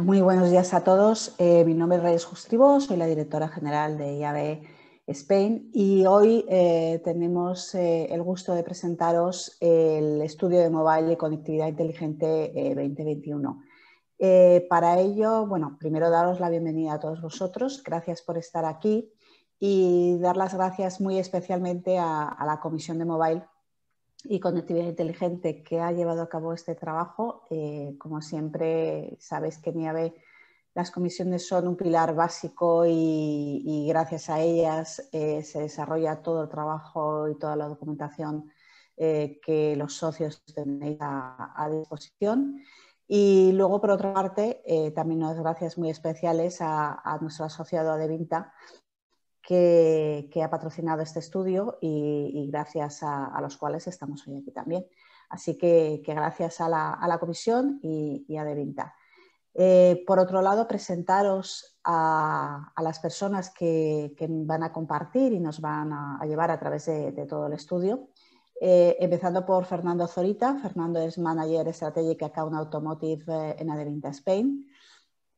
Muy buenos días a todos. Mi nombre es Reyes Justribo, soy la directora general de IAB Spain y hoy tenemos el gusto de presentaros el estudio de mobile y conectividad inteligente 2021. Para ello, bueno, primero daros la bienvenida a todos vosotros. Gracias por estar aquí y dar las gracias muy especialmente a la Comisión de Mobile y Conectividad Inteligente que ha llevado a cabo este trabajo. Como siempre, sabéis que en IAB las comisiones son un pilar básico y gracias a ellas se desarrolla todo el trabajo y toda la documentación que los socios tenéis a disposición. Y luego, por otra parte, también unas gracias muy especiales a nuestro asociado Adevinta, que ha patrocinado este estudio y gracias a los cuales estamos hoy aquí también. Así que gracias a la Comisión y a Adevinta. Por otro lado, presentaros a las personas que van a compartir y nos van a llevar a través de todo el estudio. Empezando por Fernando Zorita. Fernando es Manager Strategic Account Automotive en Adevinta Spain.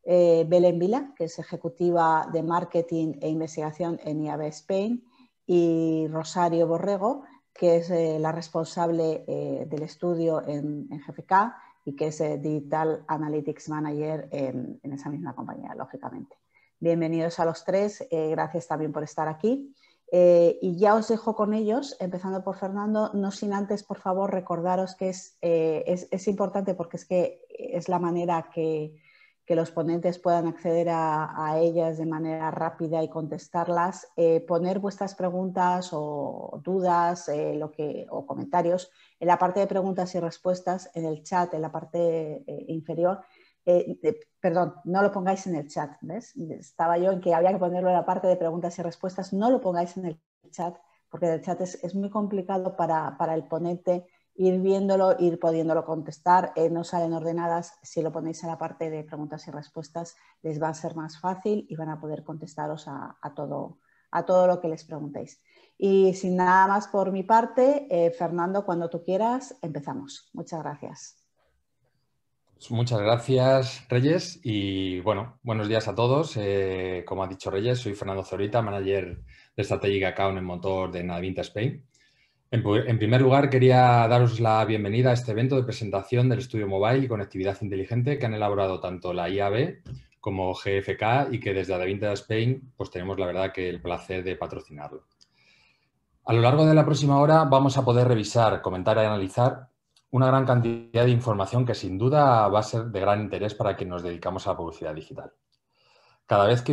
Belén Vila, que es ejecutiva de Marketing e Investigación en IAB Spain, y Rosario Borrego, que es la responsable del estudio en GFK y que es Digital Analytics Manager en esa misma compañía, lógicamente. Bienvenidos a los tres, gracias también por estar aquí. Y ya os dejo con ellos, empezando por Fernando, no sin antes, por favor, recordaros que es importante porque es que es la manera que los ponentes puedan acceder a ellas de manera rápida y contestarlas, poner vuestras preguntas o dudas o comentarios en la parte de preguntas y respuestas, en el chat, en la parte inferior. Perdón, no lo pongáis en el chat, ¿ves? Estaba yo en que había que ponerlo en la parte de preguntas y respuestas, no lo pongáis en el chat, porque el chat es muy complicado para el ponente ir viéndolo, ir pudiéndolo contestar, no salen ordenadas. Si lo ponéis en la parte de preguntas y respuestas les va a ser más fácil y van a poder contestaros a todo lo que les preguntéis. Y sin nada más por mi parte, Fernando, cuando tú quieras, empezamos. Muchas gracias. Muchas gracias, Reyes, y bueno, buenos días a todos. Como ha dicho Reyes, soy Fernando Zorita, Manager de Strategic Account en Motor de Adevinta Spain. En primer lugar, quería daros la bienvenida a este evento de presentación del estudio mobile y conectividad inteligente que han elaborado tanto la IAB como GFK y que desde Adevinta Spain pues tenemos la verdad que el placer de patrocinarlo. A lo largo de la próxima hora vamos a poder revisar, comentar y analizar una gran cantidad de información que sin duda va a ser de gran interés para quienes nos dedicamos a la publicidad digital. Cada vez,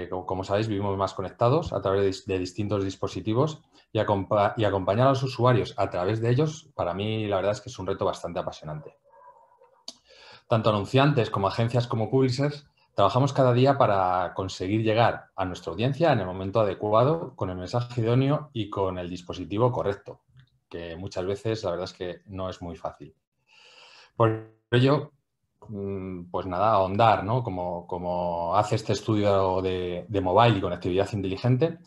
como sabéis, vivimos más conectados a través de distintos dispositivos y acompañar a los usuarios a través de ellos, para mí la verdad es que es un reto bastante apasionante. Tanto anunciantes como agencias como publishers trabajamos cada día para conseguir llegar a nuestra audiencia en el momento adecuado, con el mensaje idóneo y con el dispositivo correcto, que muchas veces la verdad es que no es muy fácil. Por ello, pues nada, ahondar, ¿no? Como hace este estudio de mobile y conectividad inteligente,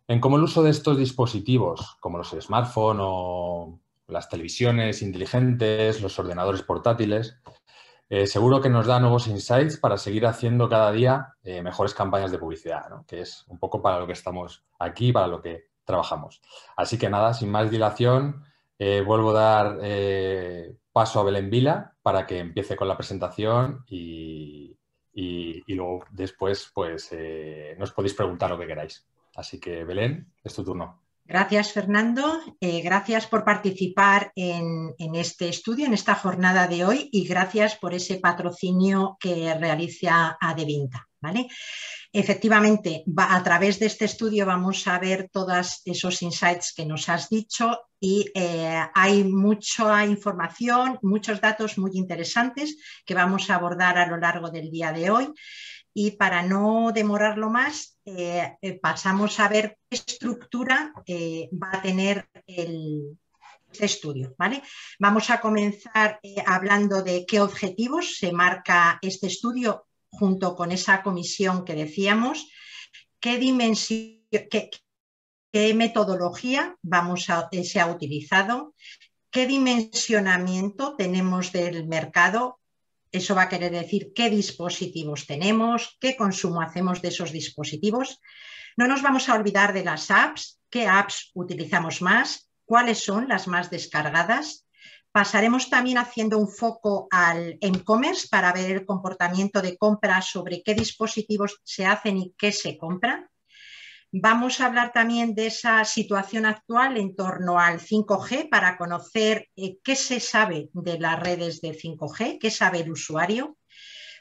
en cómo el uso de estos dispositivos, como los smartphones o las televisiones inteligentes, los ordenadores portátiles, seguro que nos da nuevos insights para seguir haciendo cada día mejores campañas de publicidad, ¿no? Que es un poco para lo que estamos aquí, para lo que trabajamos. Así que nada, sin más dilación, vuelvo a dar paso a Belén Vila para que empiece con la presentación y luego después pues nos podéis preguntar lo que queráis. Así que Belén, es tu turno. Gracias, Fernando. Gracias por participar en este estudio, en esta jornada de hoy, y gracias por ese patrocinio que realiza Adevinta, ¿vale? Efectivamente, a través de este estudio vamos a ver todos esos insights que nos has dicho y hay mucha información, muchos datos muy interesantes que vamos a abordar a lo largo del día de hoy. Y para no demorarlo más, pasamos a ver qué estructura va a tener este estudio, ¿vale? Vamos a comenzar hablando de qué objetivos se marca este estudio junto con esa comisión que decíamos, qué dimensión, qué metodología se ha utilizado, qué dimensionamiento tenemos del mercado, Eso va a querer decir qué dispositivos tenemos, qué consumo hacemos de esos dispositivos. No nos vamos a olvidar de las apps, qué apps utilizamos más, cuáles son las más descargadas. Pasaremos también haciendo un foco al e-commerce para ver el comportamiento de compra sobre qué dispositivos se hacen y qué se compran. Vamos a hablar también de esa situación actual en torno al 5G para conocer qué se sabe de las redes de 5G, qué sabe el usuario.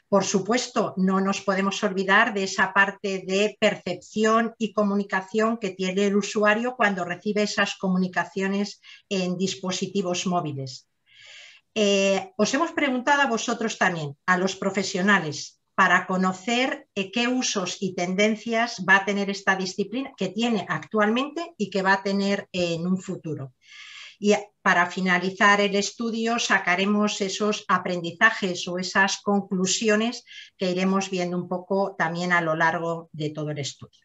Por supuesto, no nos podemos olvidar de esa parte de percepción y comunicación que tiene el usuario cuando recibe esas comunicaciones en dispositivos móviles. Os hemos preguntado a vosotros también, a los profesionales, para conocer qué usos y tendencias va a tener esta disciplina que tiene actualmente y que va a tener en un futuro. Y para finalizar el estudio sacaremos esos aprendizajes o esas conclusiones que iremos viendo un poco también a lo largo de todo el estudio.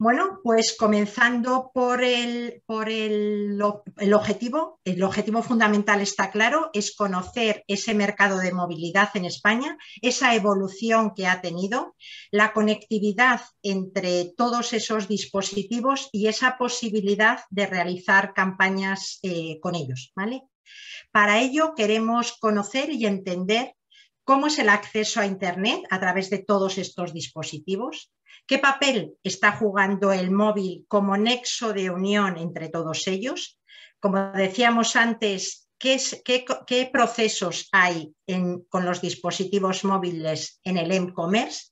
Bueno, pues comenzando por el objetivo. El objetivo fundamental está claro, es conocer ese mercado de movilidad en España, esa evolución que ha tenido, la conectividad entre todos esos dispositivos y esa posibilidad de realizar campañas con ellos, ¿vale? Para ello queremos conocer y entender cómo es el acceso a Internet a través de todos estos dispositivos. ¿Qué papel está jugando el móvil como nexo de unión entre todos ellos? Como decíamos antes, ¿qué procesos hay con los dispositivos móviles en el e-commerce?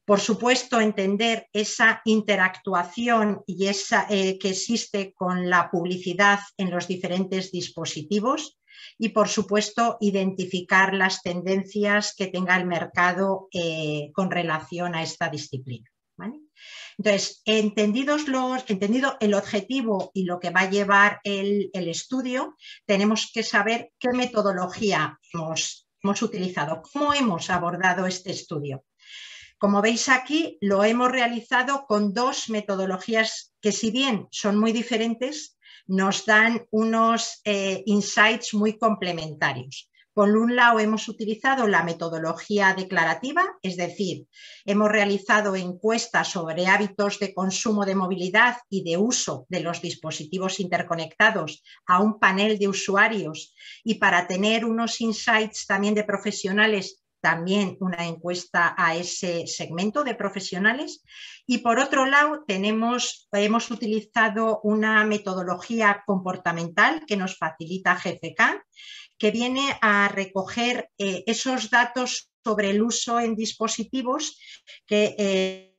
Por supuesto, entender esa interactuación y que existe con la publicidad en los diferentes dispositivos. Y, por supuesto, identificar las tendencias que tenga el mercado con relación a esta disciplina, ¿vale? Entonces, entendido el objetivo y lo que va a llevar el estudio, tenemos que saber qué metodología hemos utilizado, cómo hemos abordado este estudio. Como veis aquí, lo hemos realizado con dos metodologías que, si bien son muy diferentes, nos dan unos insights muy complementarios. Por un lado, hemos utilizado la metodología declarativa, es decir, hemos realizado encuestas sobre hábitos de consumo de movilidad y de uso de los dispositivos interconectados a un panel de usuarios, y para tener unos insights también de profesionales, también una encuesta a ese segmento de profesionales. Y por otro lado, hemos utilizado una metodología comportamental que nos facilita GfK, que viene a recoger esos datos sobre el uso en dispositivos que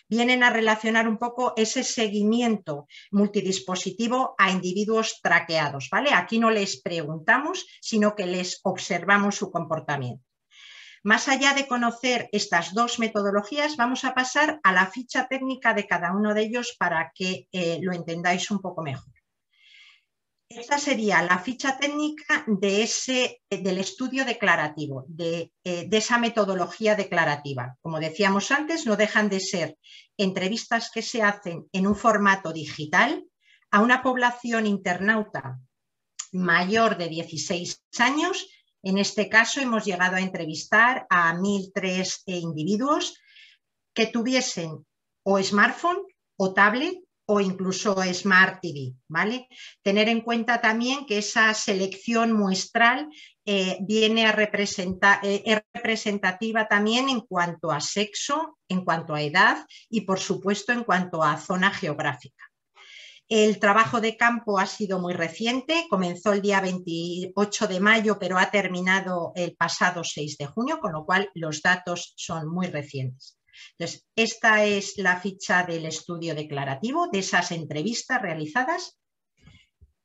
vienen a relacionar un poco ese seguimiento multidispositivo a individuos traqueados, ¿vale? Aquí no les preguntamos, sino que les observamos su comportamiento. Más allá de conocer estas dos metodologías, vamos a pasar a la ficha técnica de cada uno de ellos para que lo entendáis un poco mejor. Esta sería la ficha técnica del estudio declarativo, de esa metodología declarativa. Como decíamos antes, no dejan de ser entrevistas que se hacen en un formato digital a una población internauta mayor de 16 años. En este caso hemos llegado a entrevistar a 1.003 individuos que tuviesen o smartphone o tablet o incluso Smart TV, ¿vale? Tener en cuenta también que esa selección muestral viene a representar, es representativa también en cuanto a sexo, en cuanto a edad y, por supuesto, en cuanto a zona geográfica. El trabajo de campo ha sido muy reciente, comenzó el día 28 de mayo, pero ha terminado el pasado 6 de junio, con lo cual los datos son muy recientes. Entonces, esta es la ficha del estudio declarativo, de esas entrevistas realizadas.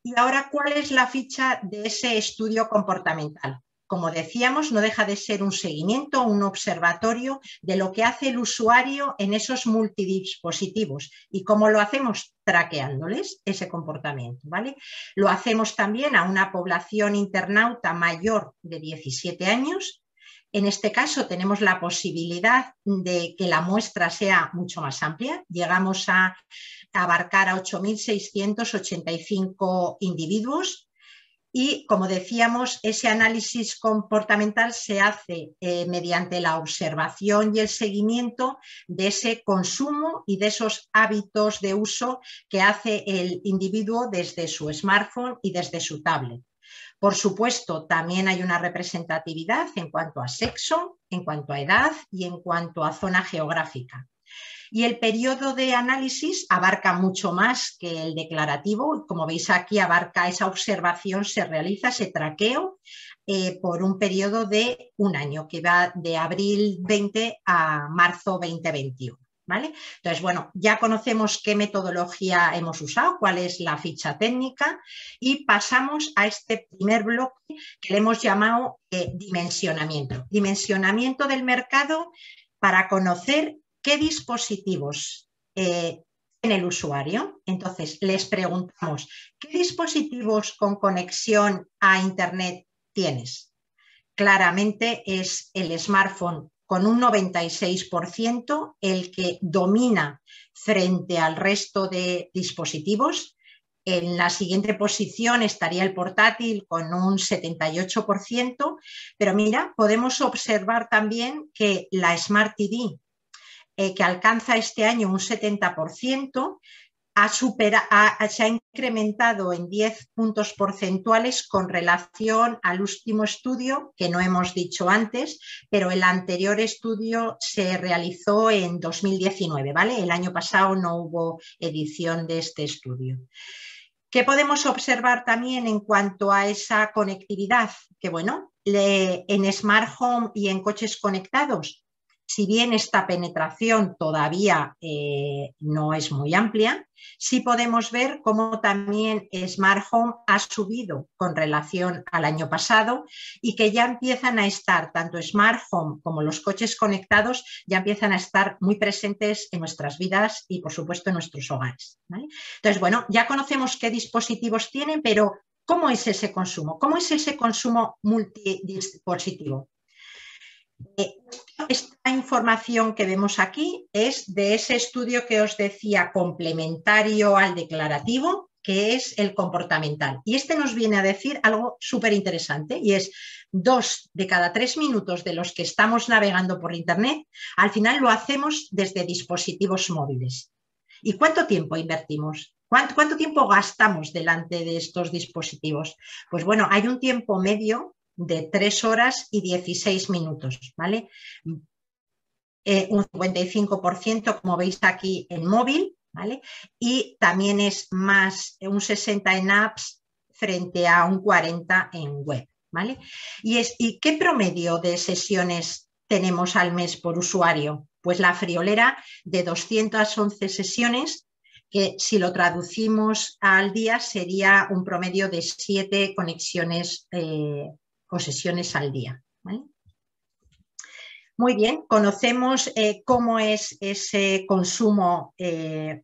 Y ahora, ¿cuál es la ficha de ese estudio comportamental? Como decíamos, no deja de ser un seguimiento, un observatorio de lo que hace el usuario en esos multidispositivos. ¿Y cómo lo hacemos? Traqueándoles ese comportamiento, ¿vale? Lo hacemos también a una población internauta mayor de 17 años. En este caso tenemos la posibilidad de que la muestra sea mucho más amplia. Llegamos a abarcar a 8.685 individuos Y, como decíamos, ese análisis comportamental se hace mediante la observación y el seguimiento de ese consumo y de esos hábitos de uso que hace el individuo desde su smartphone y desde su tablet. Por supuesto, también hay una representatividad en cuanto a sexo, en cuanto a edad y en cuanto a zona geográfica. Y el periodo de análisis abarca mucho más que el declarativo. Como veis aquí, abarca esa observación, se realiza ese traqueo por un periodo de un año, que va de abril 20 a marzo 2021. ¿Vale? Entonces, bueno, ya conocemos qué metodología hemos usado, cuál es la ficha técnica, y pasamos a este primer bloque que le hemos llamado dimensionamiento. Dimensionamiento del mercado para conocer qué dispositivos tiene el usuario. Entonces, les preguntamos, ¿qué dispositivos con conexión a Internet tienes? Claramente es el smartphone, con un 96%, el que domina frente al resto de dispositivos. En la siguiente posición estaría el portátil con un 78%, pero mira, podemos observar también que la Smart TV, que alcanza este año un 70%, se ha incrementado en 10 puntos porcentuales con relación al último estudio, que no hemos dicho antes, pero el anterior estudio se realizó en 2019, ¿vale? El año pasado no hubo edición de este estudio. ¿Qué podemos observar también en cuanto a esa conectividad? Que bueno, en Smart Home y en coches conectados, si bien esta penetración todavía no es muy amplia, sí podemos ver cómo también Smart Home ha subido con relación al año pasado y que ya empiezan a estar, tanto Smart Home como los coches conectados, ya empiezan a estar muy presentes en nuestras vidas y, por supuesto, en nuestros hogares, ¿vale? Entonces, bueno, ya conocemos qué dispositivos tienen, pero ¿cómo es ese consumo? ¿Cómo es ese consumo multidispositivo? Esta información que vemos aquí es de ese estudio que os decía, complementario al declarativo, que es el comportamental. Y este nos viene a decir algo súper interesante, y es 2 de cada 3 minutos de los que estamos navegando por Internet, al final lo hacemos desde dispositivos móviles. ¿Y cuánto tiempo invertimos? ¿Cuánto tiempo gastamos delante de estos dispositivos? Pues bueno, hay un tiempo medio de 3 horas y 16 minutos, ¿vale? Un 55%, como veis aquí, en móvil, ¿vale? Y también es más, un 60% en apps frente a un 40% en web, ¿vale? ¿Y qué promedio de sesiones tenemos al mes por usuario? Pues la friolera de 211 sesiones, que si lo traducimos al día sería un promedio de 7 conexiones o sesiones al día, ¿vale? Muy bien, conocemos cómo es ese consumo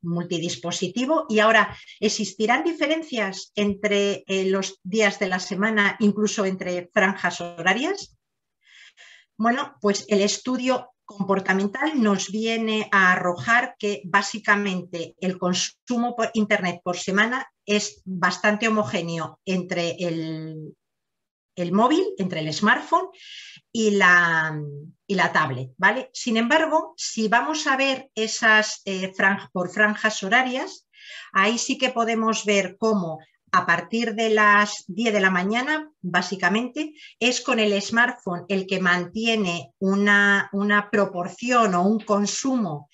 multidispositivo, y ahora, ¿existirán diferencias entre los días de la semana, incluso entre franjas horarias? Bueno, pues el estudio comportamental nos viene a arrojar que básicamente el consumo por Internet por semana es bastante homogéneo entre el móvil, entre el smartphone y la tablet, ¿vale? Sin embargo, si vamos a ver esas por franjas horarias, ahí sí que podemos ver cómo a partir de las 10 de la mañana, básicamente, es con el smartphone el que mantiene una proporción o un consumo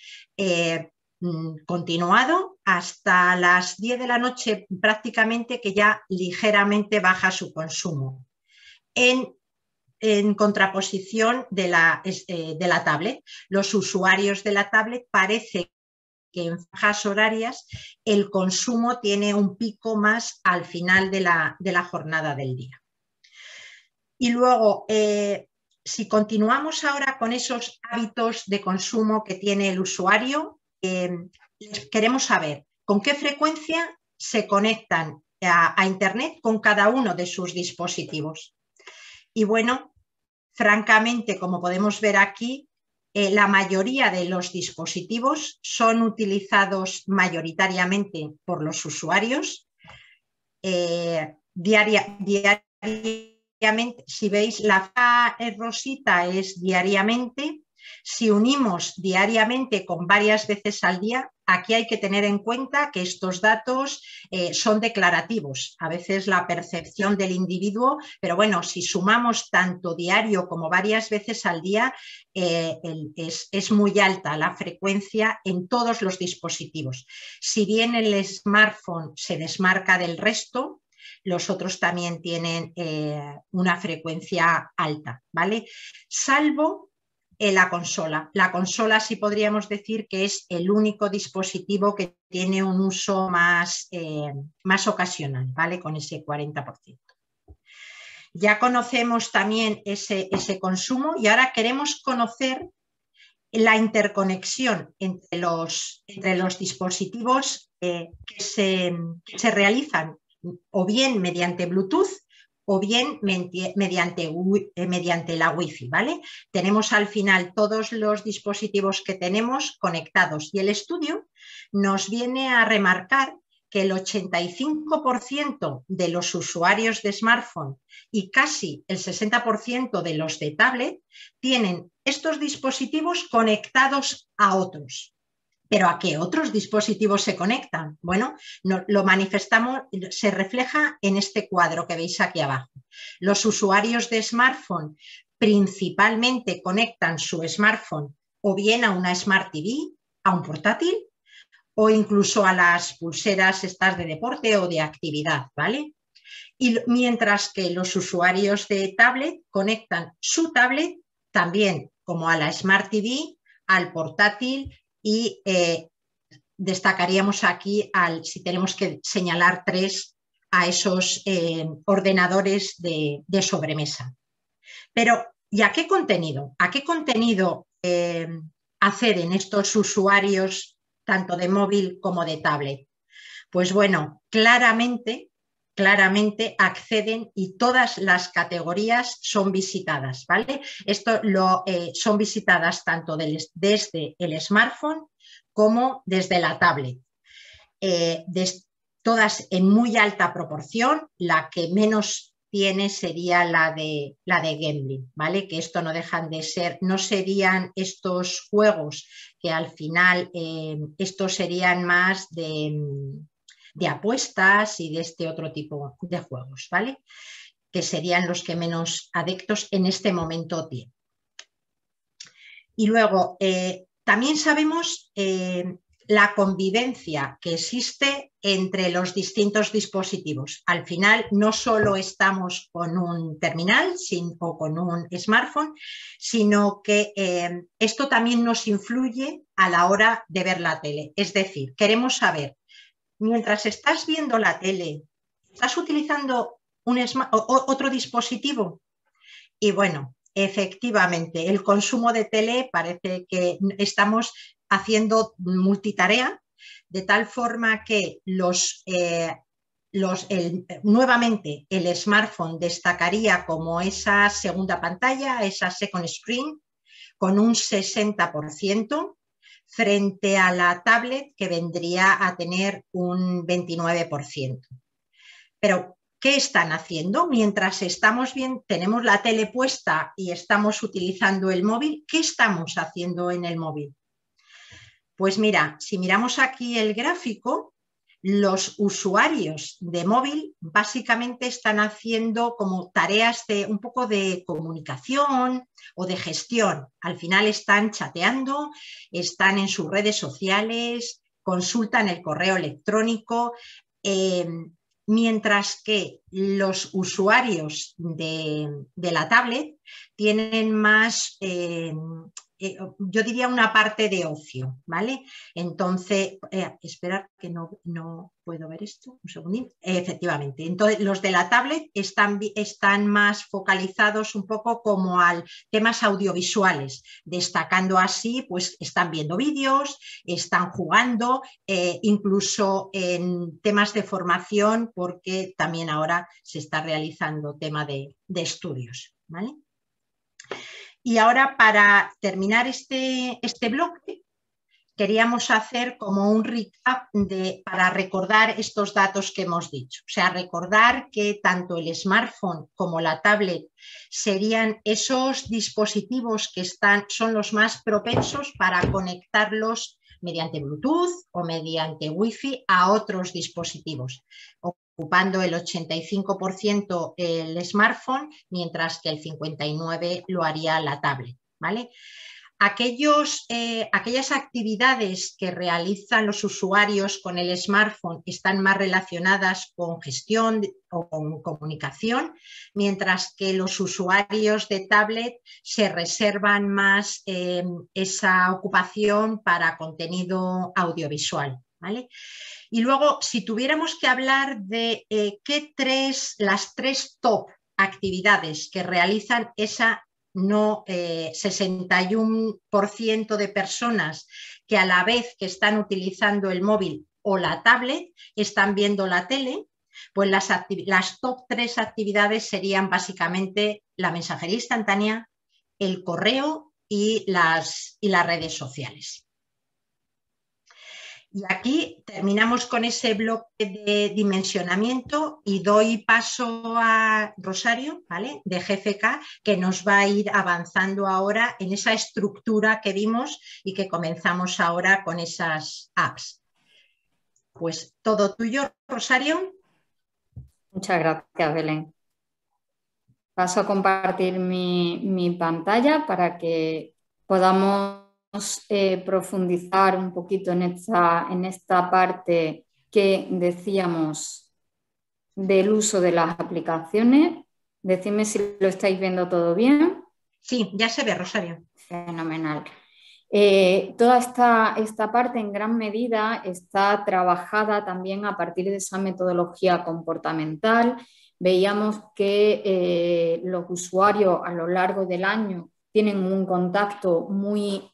continuado hasta las 10 de la noche, prácticamente, que ya ligeramente baja su consumo. En contraposición de la tablet. Los usuarios de la tablet parece que en franjas horarias el consumo tiene un pico más al final de la jornada del día. Y luego, si continuamos ahora con esos hábitos de consumo que tiene el usuario, queremos saber con qué frecuencia se conectan a Internet con cada uno de sus dispositivos. Y bueno, francamente, como podemos ver aquí, la mayoría de los dispositivos son utilizados mayoritariamente por los usuarios. diariamente, si veis la rosita es diariamente. Si unimos diariamente con varias veces al día, aquí hay que tener en cuenta que estos datos son declarativos, a veces la percepción del individuo, pero bueno, si sumamos tanto diario como varias veces al día, es muy alta la frecuencia en todos los dispositivos. Si bien el smartphone se desmarca del resto, los otros también tienen una frecuencia alta, ¿vale? Salvo la consola. La consola sí podríamos decir que es el único dispositivo que tiene un uso más ocasional, ¿vale? Con ese 40%. Ya conocemos también ese consumo y ahora queremos conocer la interconexión entre los dispositivos que se realizan o bien mediante Bluetooth o bien mediante la Wi-Fi, ¿vale? Tenemos al final todos los dispositivos que tenemos conectados y el estudio nos viene a remarcar que el 85% de los usuarios de smartphone y casi el 60% de los de tablet tienen estos dispositivos conectados a otros. ¿Pero a qué otros dispositivos se conectan? Bueno, lo manifestamos, se refleja en este cuadro que veis aquí abajo. Los usuarios de smartphone principalmente conectan su smartphone o bien a una Smart TV, a un portátil o incluso a las pulseras estas de deporte o de actividad, ¿vale? Y mientras que los usuarios de tablet conectan su tablet también como a la Smart TV, al portátil y destacaríamos aquí, si tenemos que señalar 3, a esos ordenadores de sobremesa. Pero, ¿y a qué contenido? ¿A qué contenido acceden estos usuarios tanto de móvil como de tablet? Pues bueno, claramente acceden y todas las categorías son visitadas, ¿vale? Esto son visitadas tanto desde el smartphone como desde la tablet. Todas en muy alta proporción, la que menos tiene sería la de gambling, ¿vale? Que esto no dejan de ser, no serían estos juegos que al final, estos serían más de apuestas y de este otro tipo de juegos, ¿vale? Que serían los que menos adeptos en este momento tienen. Y luego, también sabemos la convivencia que existe entre los distintos dispositivos. Al final, no solo estamos con un terminal o con un smartphone, sino que esto también nos influye a la hora de ver la tele. Es decir, queremos saber, mientras estás viendo la tele, ¿estás utilizando otro dispositivo? Y bueno, efectivamente, el consumo de tele parece que estamos haciendo multitarea, de tal forma que nuevamente el smartphone destacaría como esa segunda pantalla, esa second screen, con un 60%, frente a la tablet que vendría a tener un 29%. Pero, ¿qué están haciendo? Mientras tenemos la tele puesta y estamos utilizando el móvil, ¿qué estamos haciendo en el móvil? Pues mira, si miramos aquí el gráfico, los usuarios de móvil básicamente están haciendo como tareas un poco de comunicación o de gestión. Al final están chateando, están en sus redes sociales, consultan el correo electrónico, mientras que los usuarios de la tablet tienen más, yo diría una parte de ocio, ¿vale? Entonces, esperar que no puedo ver esto, un segundín. Efectivamente, entonces los de la tablet están más focalizados un poco como a temas audiovisuales, destacando así, pues están viendo vídeos, están jugando, incluso en temas de formación, porque también ahora se está realizando tema de estudios, ¿vale? Y ahora, para terminar este bloque, queríamos hacer como un recap para recordar estos datos que hemos dicho. O sea, recordar que tanto el smartphone como la tablet serían esos dispositivos que son los más propensos para conectarlos mediante Bluetooth o mediante Wi-Fi a otros dispositivos, ocupando el 85% el smartphone, mientras que el 59% lo haría la tablet, ¿vale? Aquellas actividades que realizan los usuarios con el smartphone están más relacionadas con gestión o con comunicación, mientras que los usuarios de tablet se reservan más esa ocupación para contenido audiovisual, ¿vale? Y luego, si tuviéramos que hablar de las tres top actividades que realizan esa 61% de personas que a la vez que están utilizando el móvil o la tablet están viendo la tele, pues las top 3 actividades serían básicamente la mensajería instantánea, el correo y las redes sociales. Y aquí terminamos con ese bloque de dimensionamiento y doy paso a Rosario, ¿vale?, de GFK, que nos va a ir avanzando ahora en esa estructura que vimos y que comenzamos ahora con esas apps. Pues todo tuyo, Rosario. Muchas gracias, Belén. Paso a compartir mi pantalla para que podamos profundizar un poquito en esta parte que decíamos del uso de las aplicaciones. Decidme si lo estáis viendo todo bien. Sí, ya se ve, Rosario. Fenomenal. Toda esta parte en gran medida está trabajada también a partir de esa metodología comportamental. Veíamos que los usuarios a lo largo del año tienen un contacto muy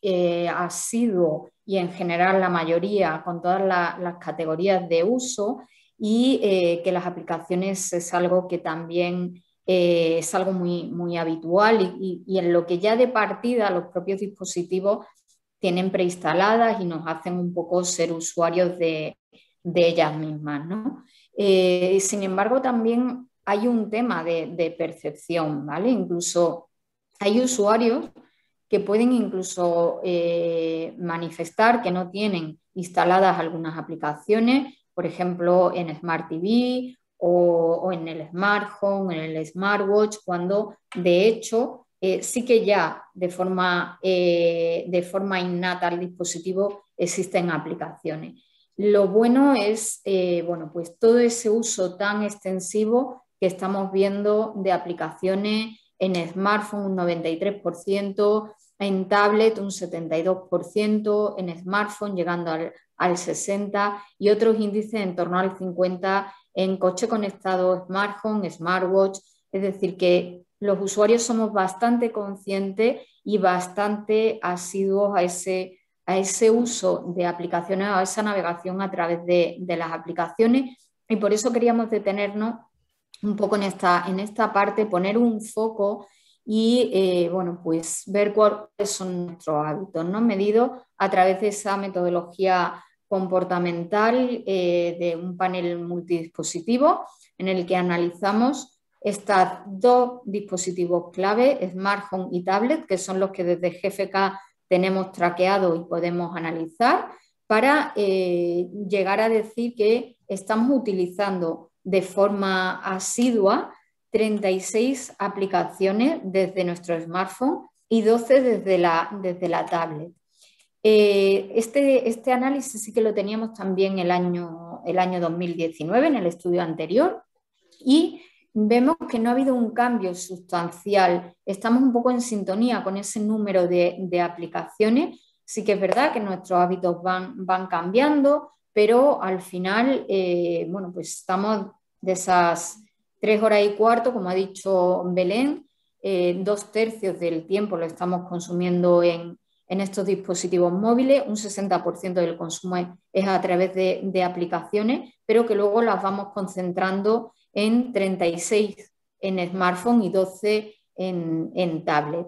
asiduo y en general la mayoría con todas las categorías de uso y que las aplicaciones es algo que también es algo muy, muy habitual y en lo que ya de partida los propios dispositivos tienen preinstaladas y nos hacen un poco ser usuarios de ellas mismas, ¿no? Sin embargo, también hay un tema de percepción, ¿vale? Incluso hay usuarios que pueden incluso manifestar que no tienen instaladas algunas aplicaciones, por ejemplo, en Smart TV o en el smartphone, en el smartwatch, cuando de hecho sí que ya de forma innata al dispositivo existen aplicaciones. Lo bueno es bueno, pues todo ese uso tan extensivo que estamos viendo de aplicaciones en smartphone un 93%, en tablet un 72%, en smartphone llegando al 60% y otros índices en torno al 50% en coche conectado, smartphone, smartwatch. Es decir, que los usuarios somos bastante conscientes y bastante asiduos a ese uso de aplicaciones, a esa navegación a través de las aplicaciones, y por eso queríamos detenernos un poco en esta parte, poner un foco y bueno, pues ver cuáles son nuestros hábitos, ¿no? Medidos a través de esa metodología comportamental de un panel multidispositivo en el que analizamos estos dos dispositivos clave, smartphone y tablet, que son los que desde GFK tenemos traqueado y podemos analizar para llegar a decir que estamos utilizando de forma asidua 36 aplicaciones desde nuestro smartphone y 12 desde la tablet. Este análisis sí que lo teníamos también el año 2019 en el estudio anterior y vemos que no ha habido un cambio sustancial. Estamos un poco en sintonía con ese número de aplicaciones. Sí que es verdad que nuestros hábitos van cambiando, pero al final, bueno, pues estamos de esas 3 horas y cuarto, como ha dicho Belén, 2/3 del tiempo lo estamos consumiendo en estos dispositivos móviles, un 60% del consumo es a través de aplicaciones, pero que luego las vamos concentrando en 36 en smartphone y 12 en tablet.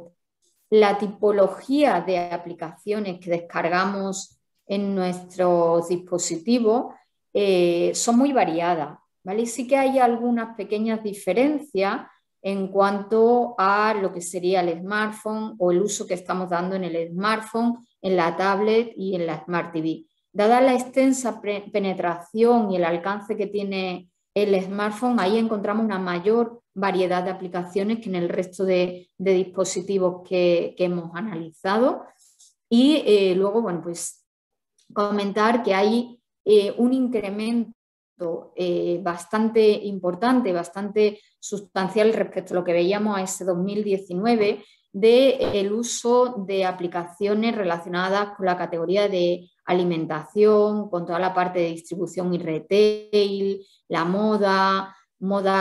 La tipología de aplicaciones que descargamos en nuestros dispositivos son muy variadas, ¿vale? Y sí que hay algunas pequeñas diferencias en cuanto a lo que sería el smartphone o el uso que estamos dando en el smartphone, en la tablet y en la Smart TV. Dada la extensa penetración y el alcance que tiene el smartphone, ahí encontramos una mayor variedad de aplicaciones que en el resto de dispositivos que hemos analizado. Y luego, bueno, pues comentar que hay un incremento bastante importante, bastante sustancial respecto a lo que veíamos a ese 2019 del uso de aplicaciones relacionadas con la categoría de alimentación, con toda la parte de distribución y retail, la moda,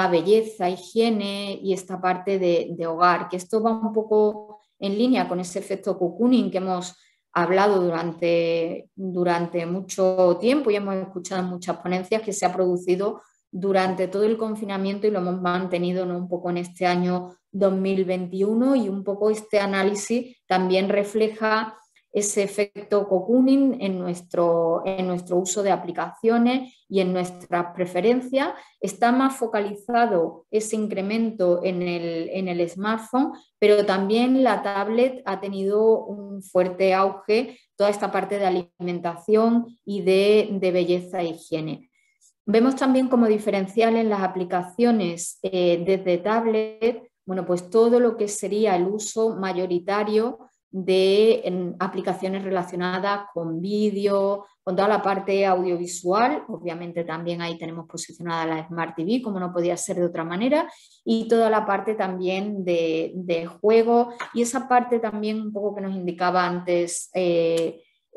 belleza, higiene y esta parte de hogar, que esto va un poco en línea con ese efecto cocooning que hemos hablado durante mucho tiempo y hemos escuchado en muchas ponencias, que se ha producido durante todo el confinamiento y lo hemos mantenido, ¿no?, un poco en este año 2021, y un poco este análisis también refleja ese efecto cocooning en nuestro uso de aplicaciones y en nuestras preferencias. Está más focalizado ese incremento en el smartphone, pero también la tablet ha tenido un fuerte auge, toda esta parte de alimentación y de belleza e higiene. Vemos también como diferencial en las aplicaciones desde tablet, bueno, pues todo lo que sería el uso mayoritario de aplicaciones relacionadas con vídeo, con toda la parte audiovisual. Obviamente también ahí tenemos posicionada la Smart TV, como no podía ser de otra manera, y toda la parte también de juego, y esa parte también un poco que nos indicaba antes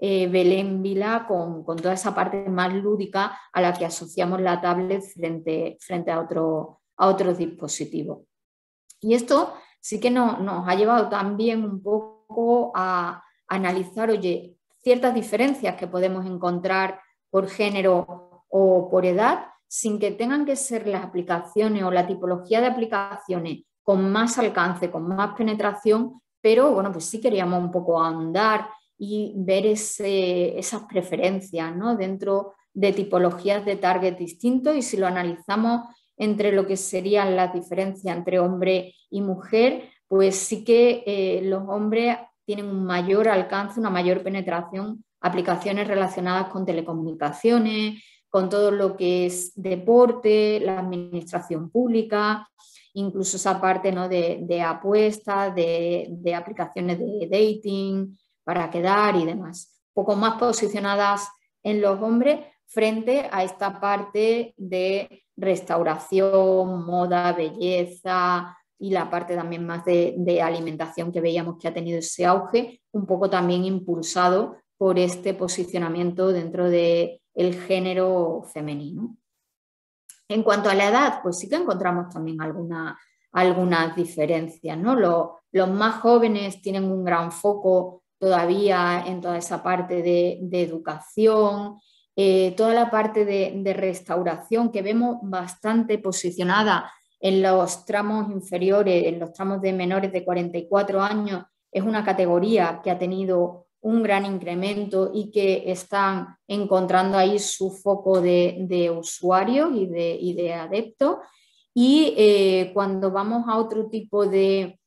Belén Vila, con toda esa parte más lúdica a la que asociamos la tablet frente a otros dispositivos. Y esto sí que nos ha llevado también un poco a analizar, oye, ciertas diferencias que podemos encontrar por género o por edad, sin que tengan que ser las aplicaciones o la tipología de aplicaciones con más alcance, con más penetración, pero bueno, pues sí queríamos un poco ahondar y ver esas preferencias, ¿no?, dentro de tipologías de target distintos, y si lo analizamos entre lo que serían las diferencias entre hombre y mujer, pues sí que los hombres tienen un mayor alcance, una mayor penetración, aplicaciones relacionadas con telecomunicaciones, con todo lo que es deporte, la administración pública, incluso esa parte, ¿no?, de apuestas, de aplicaciones de dating para quedar y demás, un poco más posicionadas en los hombres frente a esta parte de restauración, moda, belleza y la parte también más de alimentación, que veíamos que ha tenido ese auge, un poco también impulsado por este posicionamiento dentro del género femenino. En cuanto a la edad, pues sí que encontramos también algunas diferencias, ¿no? Los más jóvenes tienen un gran foco todavía en toda esa parte de educación, toda la parte de restauración, que vemos bastante posicionada en los tramos inferiores, en los tramos de menores de 44 años, es una categoría que ha tenido un gran incremento y que están encontrando ahí su foco de usuarios y de adeptos. Y cuando vamos a otro tipo de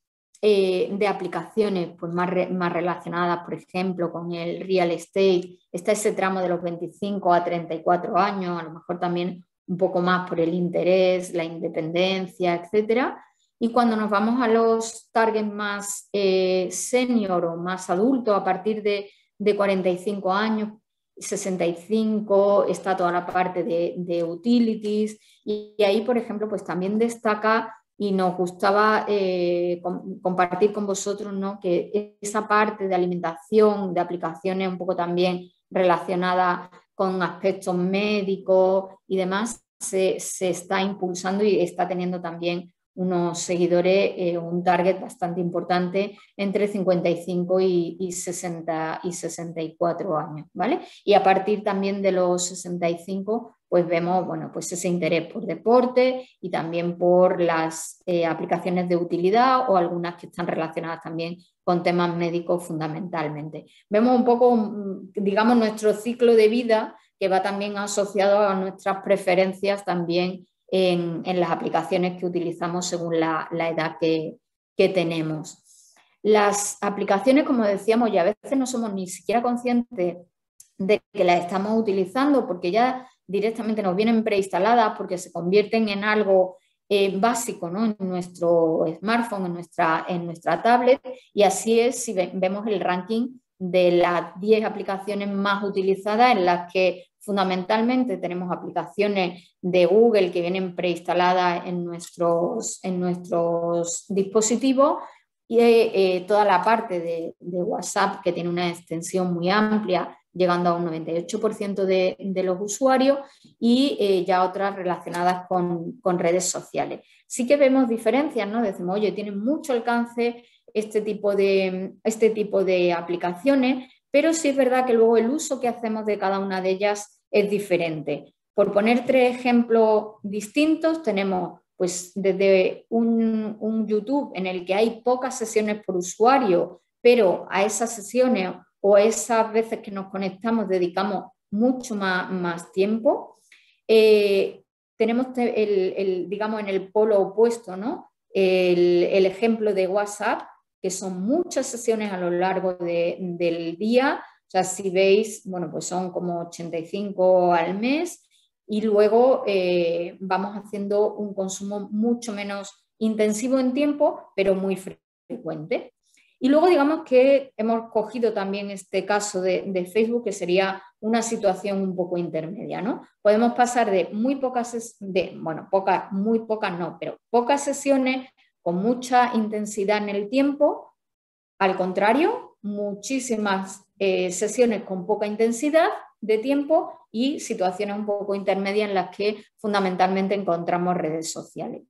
aplicaciones pues más relacionadas, por ejemplo, con el real estate, está ese tramo de los 25 a 34 años, a lo mejor también un poco más por el interés, la independencia, etcétera. Y cuando nos vamos a los targets más senior o más adultos, a partir de 45 años, 65, está toda la parte de utilities, y ahí, por ejemplo, pues también destaca, y nos gustaba compartir con vosotros, ¿no?, que esa parte de alimentación, de aplicaciones un poco también relacionadas con aspectos médicos y demás, se está impulsando y está teniendo también unos seguidores, un target bastante importante entre 55 y 60 y 64 años, ¿vale? Y a partir también de los 65, pues vemos, bueno, pues ese interés por deporte y también por las aplicaciones de utilidad o algunas que están relacionadas también con temas médicos fundamentalmente. Vemos un poco, digamos, nuestro ciclo de vida que va también asociado a nuestras preferencias también en las aplicaciones que utilizamos según la edad que tenemos. Las aplicaciones, como decíamos, ya a veces no somos ni siquiera conscientes de que las estamos utilizando porque ya directamente nos vienen preinstaladas porque se convierten en algo básico, ¿no? En nuestro smartphone, en nuestra tablet, y así es si vemos el ranking de las 10 aplicaciones más utilizadas, en las que fundamentalmente tenemos aplicaciones de Google que vienen preinstaladas en nuestros dispositivos, y toda la parte de WhatsApp, que tiene una extensión muy amplia, llegando a un 98% de los usuarios, y ya otras relacionadas con redes sociales. Sí que vemos diferencias, ¿no? Decimos, oye, tienen mucho alcance este tipo de aplicaciones, pero sí es verdad que luego el uso que hacemos de cada una de ellas es diferente. Por poner 3 ejemplos distintos, tenemos pues desde un YouTube en el que hay pocas sesiones por usuario, pero a esas sesiones o esas veces que nos conectamos dedicamos mucho más tiempo. Tenemos digamos, en el polo opuesto, ¿no? El ejemplo de WhatsApp, que son muchas sesiones a lo largo del día. O sea, si veis, bueno, pues son como 85 al mes, y luego vamos haciendo un consumo mucho menos intensivo en tiempo, pero muy frecuente. Y luego digamos que hemos cogido también este caso de Facebook, que sería una situación un poco intermedia, ¿no? Podemos pasar de muy pocas, pero pocas sesiones con mucha intensidad en el tiempo, al contrario, muchísimas sesiones con poca intensidad de tiempo y situaciones un poco intermedias en las que fundamentalmente encontramos redes sociales.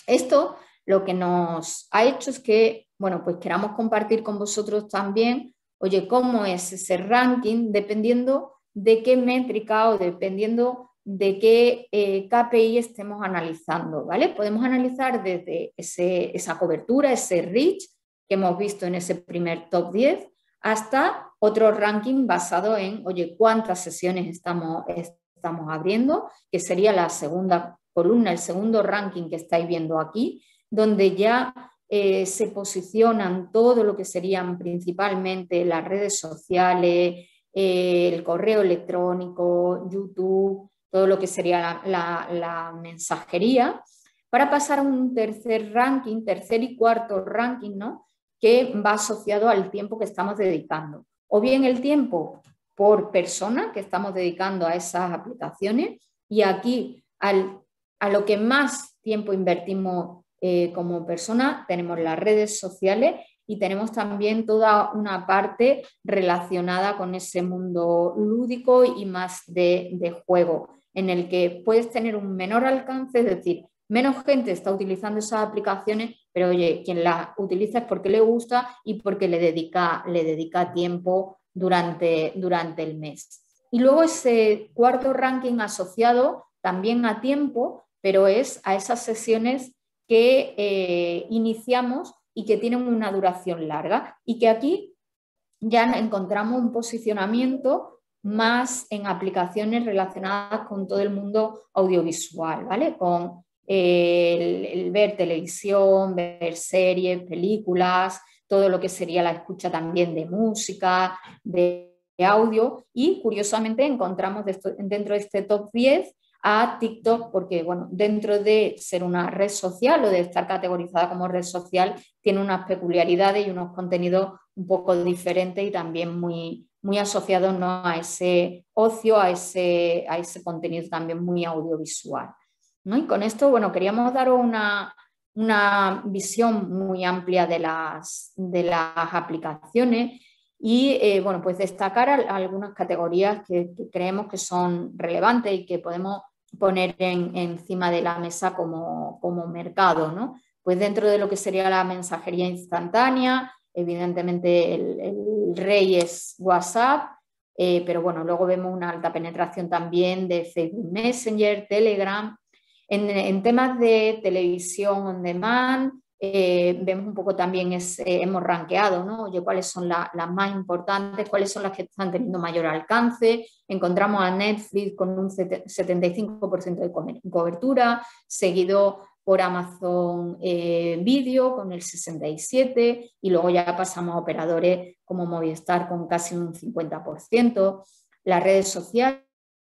Esto lo que nos ha hecho es que, bueno, pues queramos compartir con vosotros también, oye, cómo es ese ranking dependiendo de qué métrica o dependiendo de qué KPI estemos analizando, ¿vale? Podemos analizar desde esa cobertura, ese reach que hemos visto en ese primer top 10, hasta otro ranking basado en, oye, cuántas sesiones estamos abriendo, que sería la segunda columna, el segundo ranking que estáis viendo aquí, donde ya se posicionan todo lo que serían principalmente las redes sociales, el correo electrónico, YouTube, todo lo que sería la mensajería, para pasar a un tercer ranking, tercer y cuarto ranking, ¿no? Que va asociado al tiempo que estamos dedicando. O bien el tiempo por persona que estamos dedicando a esas aplicaciones, y aquí a lo que más tiempo invertimos como persona tenemos las redes sociales, y tenemos también toda una parte relacionada con ese mundo lúdico y más de juego, en el que puedes tener un menor alcance, es decir, menos gente está utilizando esas aplicaciones, pero oye, quien las utiliza es porque le gusta y porque le dedica tiempo durante el mes. Y luego ese cuarto ranking asociado también a tiempo, pero es a esas sesiones que iniciamos y que tienen una duración larga, y que aquí ya encontramos un posicionamiento más en aplicaciones relacionadas con todo el mundo audiovisual, ¿vale? Con el ver televisión, ver series, películas, todo lo que sería la escucha también de música, de audio, y curiosamente encontramos dentro de este top 10 a TikTok, porque bueno, dentro de ser una red social o de estar categorizada como red social, tiene unas peculiaridades y unos contenidos un poco diferentes y también muy asociados, ¿no?, a ese ocio, a ese contenido también muy audiovisual, ¿no? Y con esto, bueno, queríamos daros una visión muy amplia de las aplicaciones y, bueno, pues destacar algunas categorías que creemos que son relevantes y que podemos poner encima de la mesa como mercado, ¿no? Pues dentro de lo que sería la mensajería instantánea, evidentemente el rey es WhatsApp, pero bueno, luego vemos una alta penetración también de Facebook Messenger, Telegram. En temas de televisión on demand, vemos un poco también, hemos rankeado, ¿no? Oye, cuáles son las más importantes, cuáles son las que están teniendo mayor alcance. Encontramos a Netflix con un 75% de cobertura, seguido por Amazon Video con el 67%, y luego ya pasamos a operadores como Movistar con casi un 50%. Las redes sociales,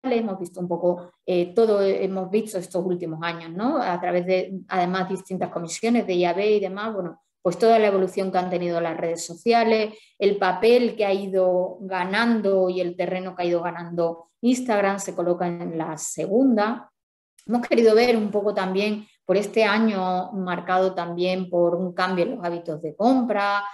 hemos visto un poco todo, hemos visto estos últimos años, ¿no? A través de, además, distintas comisiones de IAB y demás, bueno, pues toda la evolución que han tenido las redes sociales, el papel que ha ido ganando y el terreno que ha ido ganando Instagram, se coloca en la segunda. Hemos querido ver un poco también por este año marcado también por un cambio en los hábitos de compra,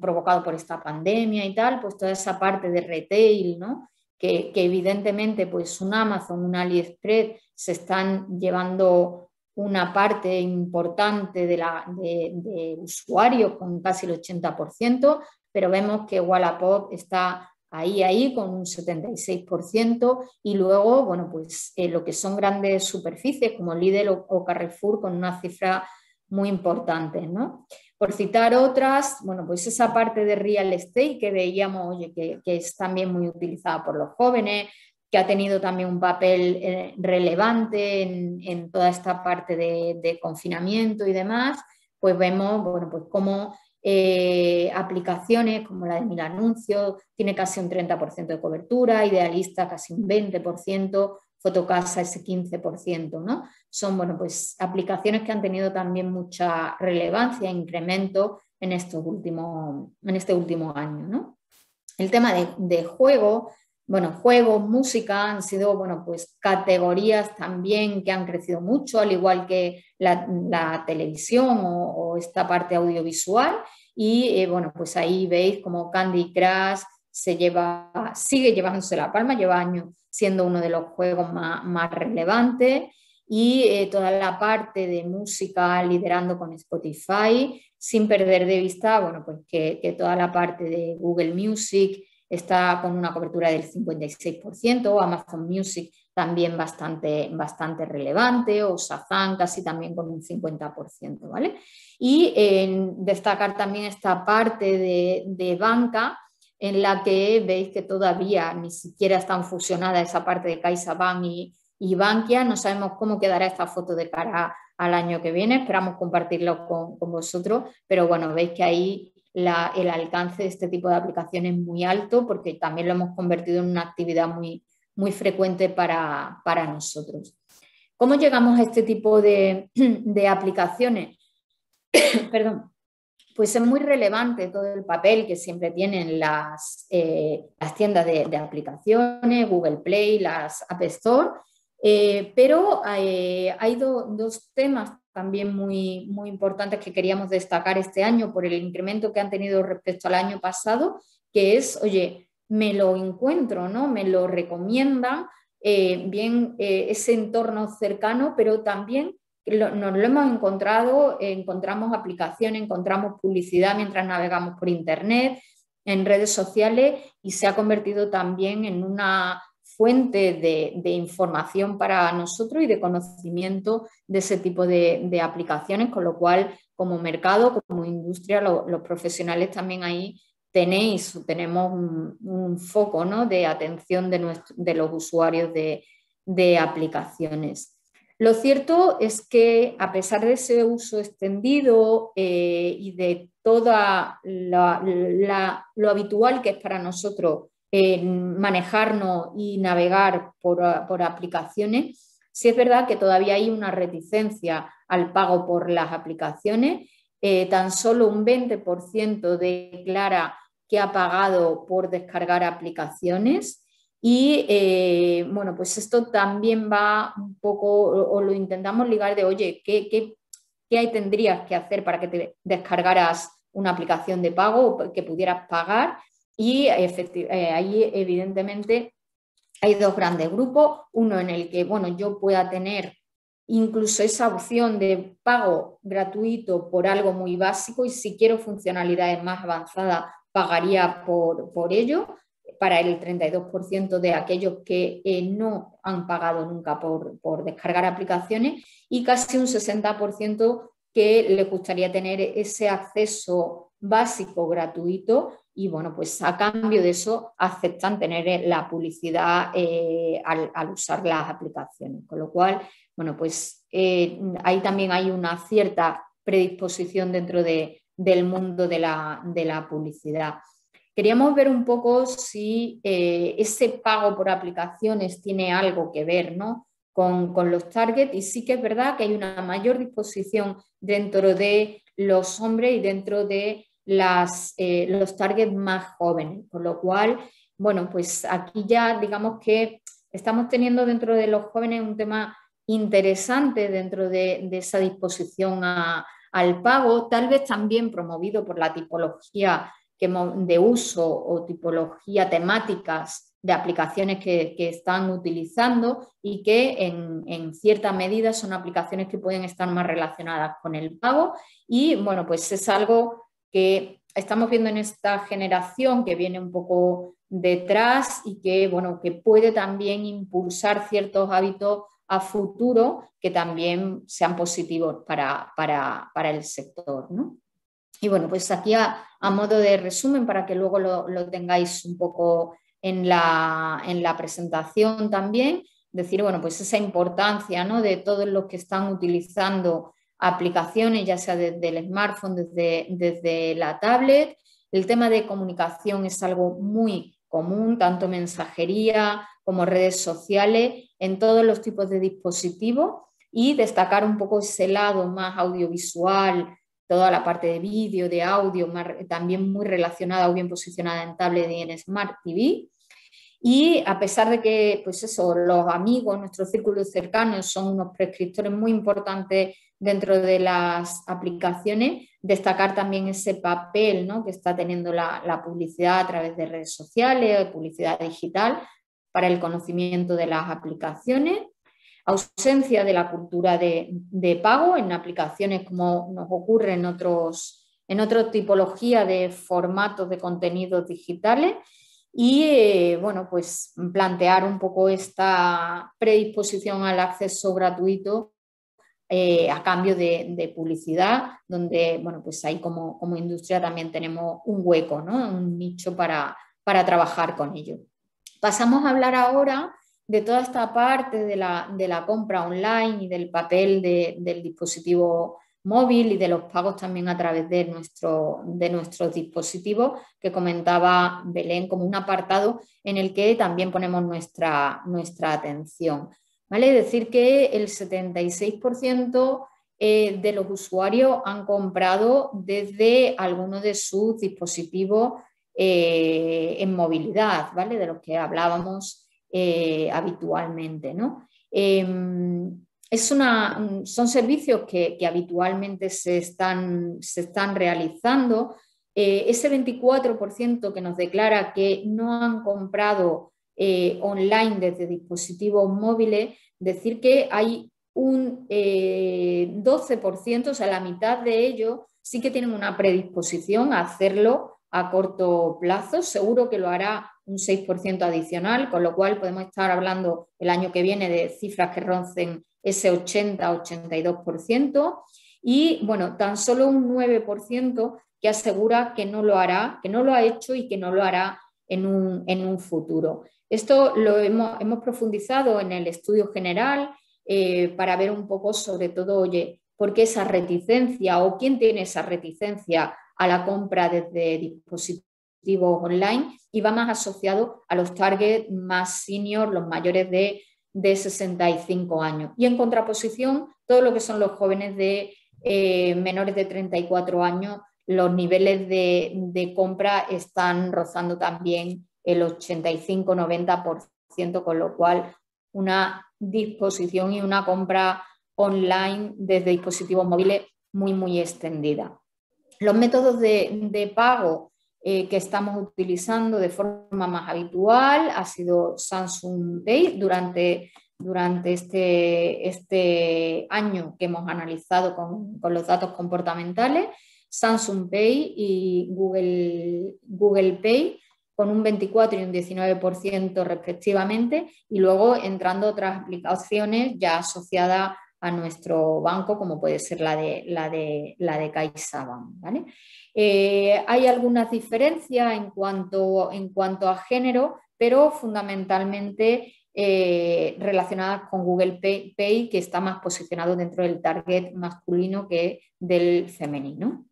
provocado por esta pandemia y tal, pues toda esa parte de retail, ¿no? Que evidentemente pues un Amazon, un AliExpress se están llevando una parte importante de usuarios con casi el 80%, pero vemos que Wallapop está ahí con un 76%, y luego, bueno, pues lo que son grandes superficies como Lidl o Carrefour con una cifra muy importante, ¿no? Por citar otras, bueno, pues esa parte de real estate que veíamos, oye, que es también muy utilizada por los jóvenes, que ha tenido también un papel relevante en toda esta parte de confinamiento y demás, pues vemos, bueno, pues cómo aplicaciones como la de Mil Anuncios tiene casi un 30% de cobertura, Idealista casi un 20%, Fotocasa ese 15%, ¿no? Son, bueno, pues aplicaciones que han tenido también mucha relevancia e incremento en este último año, ¿no? El tema de juego, bueno, juegos, música han sido, bueno, pues categorías también que han crecido mucho, al igual que la televisión o esta parte audiovisual, y bueno, pues ahí veis como Candy Crush sigue llevándose la palma, lleva años siendo uno de los juegos más relevantes, y toda la parte de música liderando con Spotify, sin perder de vista, bueno, pues que toda la parte de Google Music está con una cobertura del 56%, Amazon Music también bastante relevante, o Shazam casi también con un 50%, ¿vale? Y destacar también esta parte de banca, en la que veis que todavía ni siquiera están fusionadas esa parte de CaixaBank y Bankia. No sabemos cómo quedará esta foto de cara al año que viene, esperamos compartirlo con vosotros, pero bueno, veis que ahí el alcance de este tipo de aplicaciones es muy alto, porque también lo hemos convertido en una actividad muy frecuente para nosotros. ¿Cómo llegamos a este tipo de aplicaciones? Perdón. Pues es muy relevante todo el papel que siempre tienen las tiendas de aplicaciones, Google Play, las App Store, pero hay dos temas también muy importantes que queríamos destacar este año por el incremento que han tenido respecto al año pasado, que es, oye, me lo encuentro, ¿no? Me lo recomiendan, ese entorno cercano, pero también nos lo hemos encontrado, encontramos aplicaciones, encontramos publicidad mientras navegamos por internet, en redes sociales, y se ha convertido también en una fuente de información para nosotros y de conocimiento de ese tipo de aplicaciones, con lo cual como mercado, como industria, los profesionales también ahí tenemos un foco, ¿no?, de atención de los usuarios de aplicaciones. Lo cierto es que, a pesar de ese uso extendido y de toda lo habitual que es para nosotros manejarnos y navegar por aplicaciones, sí es verdad que todavía hay una reticencia al pago por las aplicaciones. Tan solo un 20% declara que ha pagado por descargar aplicaciones. Y bueno, pues esto también va un poco, o lo intentamos ligar de, oye, ¿qué tendrías que hacer para que te descargaras una aplicación de pago o que pudieras pagar? Y ahí evidentemente hay dos grandes grupos, uno en el que, bueno, yo pueda tener incluso esa opción de pago gratuito por algo muy básico, y si quiero funcionalidades más avanzadas pagaría por ello, para el 32% de aquellos que no han pagado nunca por descargar aplicaciones y casi un 60% que les gustaría tener ese acceso básico gratuito y bueno, pues a cambio de eso aceptan tener la publicidad al usar las aplicaciones. Con lo cual, bueno, pues ahí también hay una cierta predisposición dentro del mundo de la publicidad. Queríamos ver un poco si ese pago por aplicaciones tiene algo que ver, ¿no?, con los targets, y sí que es verdad que hay una mayor disposición dentro de los hombres y dentro de los targets más jóvenes, con lo cual, bueno, pues aquí ya digamos que estamos teniendo dentro de los jóvenes un tema interesante dentro de esa disposición al pago, tal vez también promovido por la tipología de uso o tipología temáticas de aplicaciones que están utilizando y que en cierta medida son aplicaciones que pueden estar más relacionadas con el pago y bueno, pues es algo que estamos viendo en esta generación que viene un poco detrás y que, bueno, que puede también impulsar ciertos hábitos a futuro que también sean positivos para el sector, ¿no? Y bueno, pues aquí a modo de resumen, para que luego lo tengáis un poco en la presentación también, decir, bueno, pues esa importancia, ¿no?, de todos los que están utilizando aplicaciones, ya sea desde el smartphone, desde la tablet. El tema de comunicación es algo muy común, tanto mensajería como redes sociales, en todos los tipos de dispositivos, y destacar un poco ese lado más audiovisual, toda la parte de vídeo, de audio, también muy relacionada o bien posicionada en tablet y en Smart TV. Y a pesar de que, pues eso, los amigos, nuestros círculos cercanos son unos prescriptores muy importantes dentro de las aplicaciones, destacar también ese papel, ¿no?, que está teniendo la publicidad a través de redes sociales, publicidad digital, para el conocimiento de las aplicaciones. Ausencia de la cultura de pago en aplicaciones como nos ocurre en otra tipología de formatos de contenidos digitales y bueno, pues plantear un poco esta predisposición al acceso gratuito a cambio de publicidad, donde, bueno, pues ahí como industria también tenemos un hueco, ¿no?, un nicho para trabajar con ello. Pasamos a hablar ahora de toda esta parte de la compra online y del papel del dispositivo móvil y de los pagos también a través de nuestros dispositivos, que comentaba Belén como un apartado en el que también ponemos nuestra atención. ¿Vale? Es decir, que el 76% de los usuarios han comprado desde alguno de sus dispositivos en movilidad, ¿vale?, de los que hablábamos habitualmente, ¿no? Son servicios que habitualmente se están realizando. Ese 24% que nos declara que no han comprado online desde dispositivos móviles, decir que hay un 12%, o sea, la mitad de ellos sí que tienen una predisposición a hacerlo a corto plazo. Seguro que lo hará un 6% adicional, con lo cual podemos estar hablando el año que viene de cifras que roncen ese 80-82%, y bueno, tan solo un 9% que asegura que no lo hará, que no lo ha hecho y que no lo hará en un futuro. Esto lo hemos profundizado en el estudio general para ver un poco, sobre todo, oye, ¿por qué esa reticencia o quién tiene esa reticencia a la compra desde dispositivos online? Y va más asociado a los targets más senior, los mayores de 65 años. Y en contraposición, todo lo que son los jóvenes de menores de 34 años, los niveles de compra están rozando también el 85-90%, con lo cual una disposición y una compra online desde dispositivos móviles muy, muy extendida. Los métodos de pago que estamos utilizando de forma más habitual ha sido Samsung Pay durante este año que hemos analizado con los datos comportamentales, Samsung Pay y Google Pay, con un 24 y un 19% respectivamente, y luego entrando otras aplicaciones ya asociadas a nuestro banco, como puede ser la de CaixaBank, ¿vale? Hay algunas diferencias en cuanto a género, pero fundamentalmente relacionadas con Google Pay, que está más posicionado dentro del target masculino que del femenino.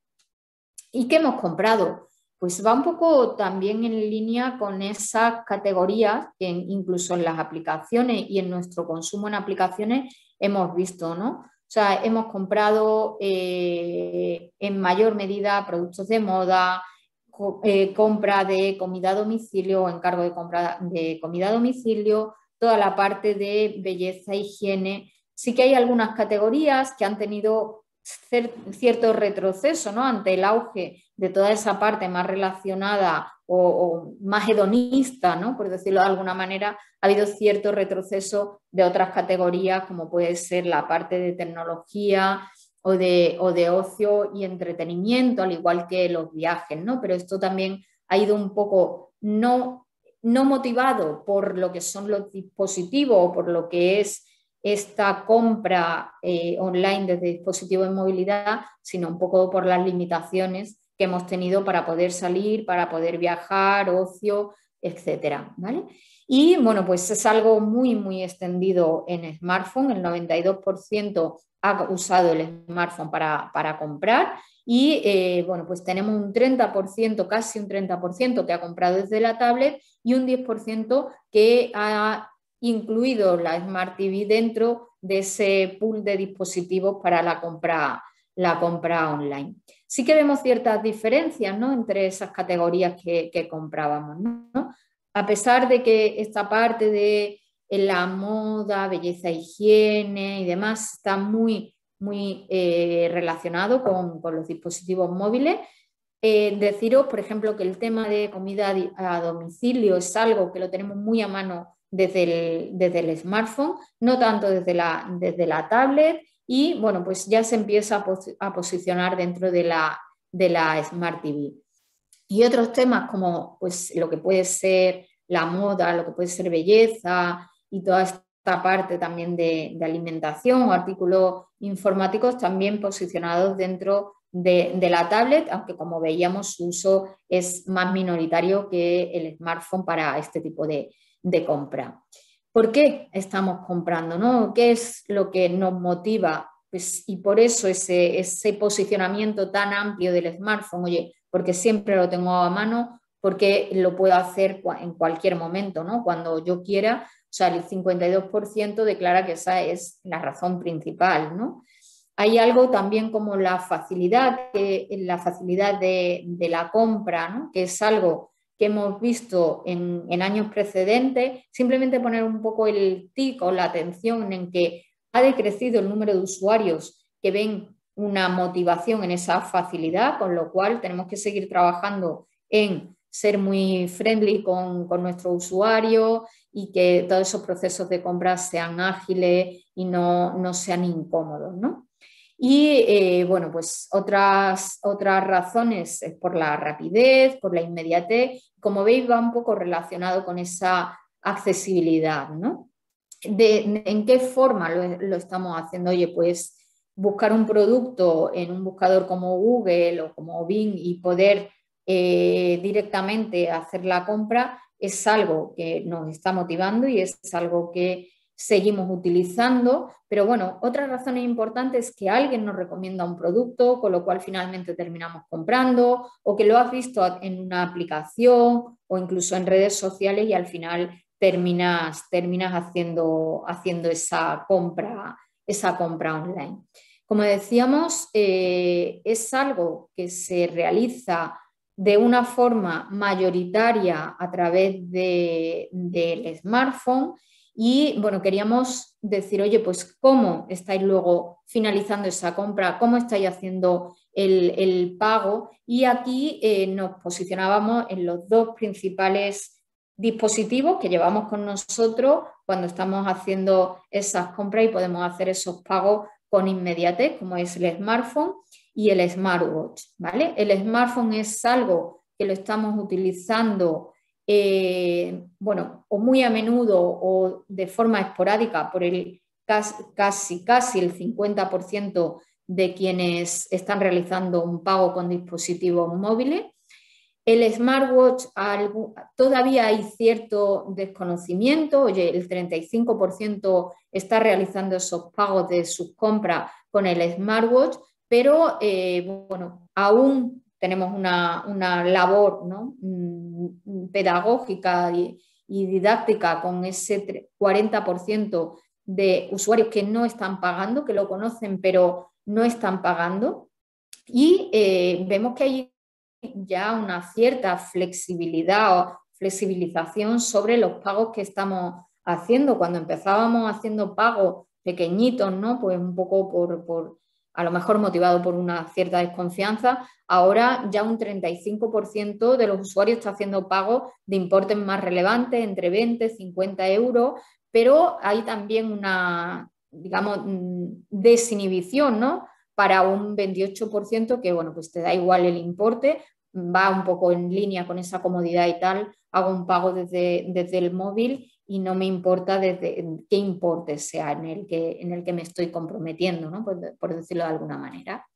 ¿Y qué hemos comprado? Pues va un poco también en línea con esas categorías que incluso en las aplicaciones y en nuestro consumo en aplicaciones hemos visto, ¿no? O sea, hemos comprado en mayor medida productos de moda, compra de comida a domicilio o encargo de compra de comida a domicilio, toda la parte de belleza e higiene. Sí que hay algunas categorías que han tenido cierto retroceso, ¿no? Ante el auge de toda esa parte más relacionada o más hedonista, ¿no? Por decirlo de alguna manera, ha habido cierto retroceso de otras categorías, como puede ser la parte de tecnología o de ocio y entretenimiento, al igual que los viajes, ¿no? Pero esto también ha ido un poco no motivado por lo que son los dispositivos o por lo que es esta compra online desde dispositivos de movilidad, sino un poco por las limitaciones que hemos tenido para poder salir, para poder viajar, ocio, etcétera, ¿vale? Y bueno, pues es algo muy, muy extendido en smartphone. El 92% ha usado el smartphone para comprar y bueno, pues tenemos un 30%, casi un 30% que ha comprado desde la tablet y un 10% que ha incluido la Smart TV dentro de ese pool de dispositivos para la compra online. Sí que vemos ciertas diferencias, ¿no?, entre esas categorías que comprábamos, ¿no? A pesar de que esta parte de la moda, belleza, higiene y demás está muy, muy relacionado con los dispositivos móviles, deciros, por ejemplo, que el tema de comida a domicilio es algo que lo tenemos muy a mano desde el smartphone, no tanto desde la tablet, y bueno, pues ya se empieza a posicionar dentro de la Smart TV. Y otros temas como pues lo que puede ser la moda, lo que puede ser belleza y toda esta parte también de alimentación o artículos informáticos también posicionados dentro de la tablet, aunque como veíamos su uso es más minoritario que el smartphone para este tipo de compra. ¿Por qué estamos comprando, ¿no? ¿Qué es lo que nos motiva? Pues, y por eso ese posicionamiento tan amplio del smartphone, oye, porque siempre lo tengo a mano, porque lo puedo hacer en cualquier momento, ¿no? Cuando yo quiera. O sea, el 52% declara que esa es la razón principal, ¿no? Hay algo también como la facilidad de la compra, ¿no?, que es algo que hemos visto en años precedentes. Simplemente poner un poco el tic o la atención en que ha decrecido el número de usuarios que ven una motivación en esa facilidad, con lo cual tenemos que seguir trabajando en ser muy friendly con nuestro usuario y que todos esos procesos de compra sean ágiles y no sean incómodos, ¿no? Y bueno, pues otras razones es por la rapidez, por la inmediatez. Como veis, va un poco relacionado con esa accesibilidad, ¿no? ¿En qué forma lo estamos haciendo? Oye, pues buscar un producto en un buscador como Google o como Bing y poder directamente hacer la compra es algo que nos está motivando y es algo que seguimos utilizando. Pero bueno, otra razón importante es que alguien nos recomienda un producto, con lo cual finalmente terminamos comprando, o que lo has visto en una aplicación o incluso en redes sociales y al final terminas haciendo esa compra online. Como decíamos, es algo que se realiza de una forma mayoritaria a través del smartphone. Y bueno, queríamos decir, oye, pues cómo estáis luego finalizando esa compra, cómo estáis haciendo el pago. Y aquí nos posicionábamos en los dos principales dispositivos que llevamos con nosotros cuando estamos haciendo esas compras y podemos hacer esos pagos con inmediatez, como es el smartphone y el smartwatch, ¿vale? El smartphone es algo que lo estamos utilizando bueno, o muy a menudo o de forma esporádica por el casi el 50% de quienes están realizando un pago con dispositivos móviles. El smartwatch, todavía hay cierto desconocimiento, oye, el 35% está realizando esos pagos de sus compras con el smartwatch, pero bueno, aún tenemos una labor, ¿no?, pedagógica y didáctica con ese 40% de usuarios que no están pagando, que lo conocen pero no están pagando, y vemos que hay ya una cierta flexibilidad o flexibilización sobre los pagos que estamos haciendo. Cuando empezábamos haciendo pagos pequeñitos, ¿no?, pues un poco a lo mejor motivado por una cierta desconfianza, ahora ya un 35% de los usuarios está haciendo pagos de importes más relevantes, entre 20 y 50 euros, pero hay también una, digamos, desinhibición, ¿no?, para un 28% que, bueno, pues te da igual el importe, va un poco en línea con esa comodidad y tal, hago un pago desde el móvil y no me importa desde qué importe sea en el que me estoy comprometiendo, ¿no?, por decirlo de alguna manera.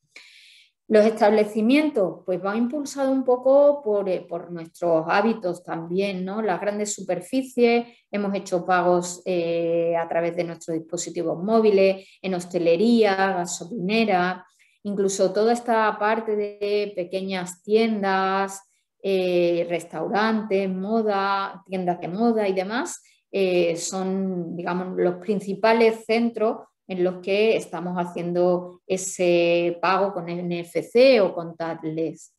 Los establecimientos, pues van impulsados un poco por nuestros hábitos también, ¿no? Las grandes superficies, hemos hecho pagos a través de nuestros dispositivos móviles, en hostelería, gasolinera, incluso toda esta parte de pequeñas tiendas, restaurantes, moda, tiendas de moda y demás, son, digamos, los principales centros en los que estamos haciendo ese pago con NFC o contactless.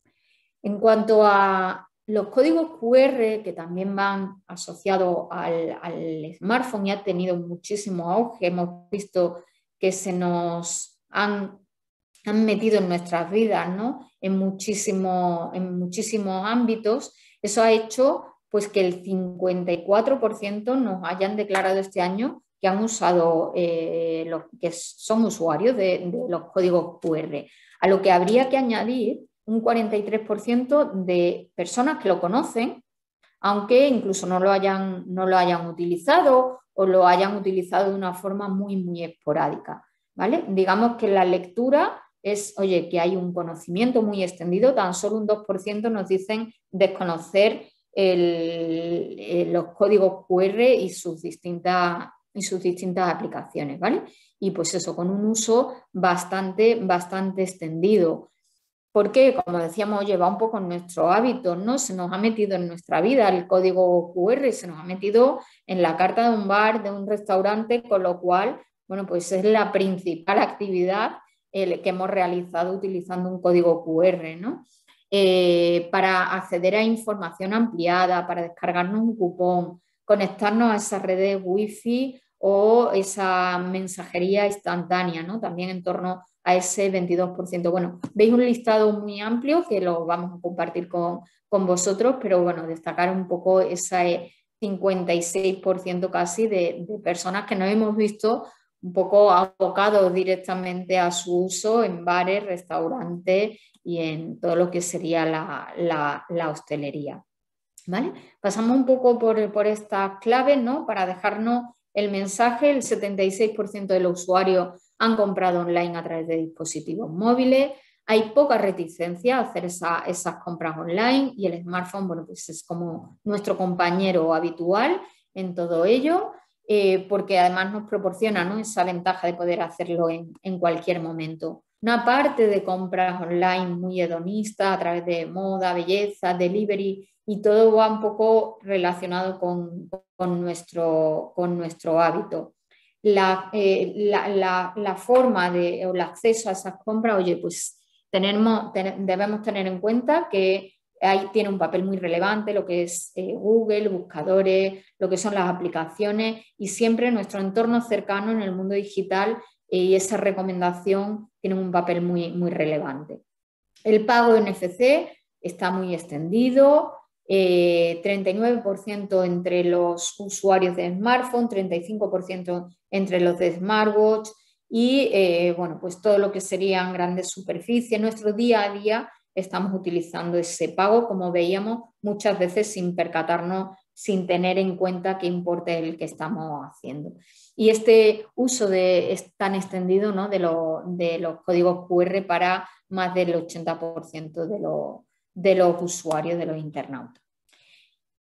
En cuanto a los códigos QR, que también van asociados al smartphone y ha tenido muchísimo auge, hemos visto que se nos han metido en nuestras vidas, ¿no?, en muchísimos ámbitos. Eso ha hecho pues que el 54% nos hayan declarado este año que han usado, que son usuarios de los códigos QR, a lo que habría que añadir un 43% de personas que lo conocen, aunque incluso no lo hayan utilizado o lo hayan utilizado de una forma muy esporádica, ¿vale? Digamos que la lectura es, oye, que hay un conocimiento muy extendido, tan solo un 2% nos dicen desconocer los códigos QR y sus distintas aplicaciones, ¿vale? Y pues eso, con un uso bastante extendido. Porque, como decíamos, oye, va un poco en nuestro hábito, ¿no? Se nos ha metido en nuestra vida el código QR, se nos ha metido en la carta de un bar, de un restaurante, con lo cual, bueno, pues es la principal actividad que hemos realizado utilizando un código QR, ¿no? Para acceder a información ampliada, para descargarnos un cupón, conectarnos a esas redes Wi-Fi o esa mensajería instantánea, ¿no?, también en torno a ese 22%. Bueno, veis un listado muy amplio que lo vamos a compartir con vosotros, pero bueno, destacar un poco ese 56% casi de personas que nos hemos visto un poco abocados directamente a su uso en bares, restaurantes y en todo lo que sería la hostelería, ¿vale? Pasamos un poco por estas claves, ¿no?, para dejarnos el mensaje. El 76% de los usuarios han comprado online a través de dispositivos móviles. Hay poca reticencia a hacer esas compras online y el smartphone, bueno, pues es como nuestro compañero habitual en todo ello, porque además nos proporciona, ¿no?, esa ventaja de poder hacerlo en cualquier momento. Una parte de compras online muy hedonista a través de moda, belleza, delivery, y todo va un poco relacionado con nuestro hábito. La forma o el acceso a esas compras, oye, pues debemos tener en cuenta que ahí tiene un papel muy relevante lo que es Google, buscadores, lo que son las aplicaciones, y siempre nuestro entorno cercano en el mundo digital y esa recomendación tienen un papel muy relevante. El pago NFC está muy extendido, 39% entre los usuarios de smartphone, 35% entre los de smartwatch y bueno, pues todo lo que serían grandes superficies. Nuestro día a día estamos utilizando ese pago, como veíamos, muchas veces sin percatarnos, sin tener en cuenta qué importe es el que estamos haciendo. Y este uso es tan extendido, ¿no?, de los códigos QR para más del 80% de los usuarios, de los internautas.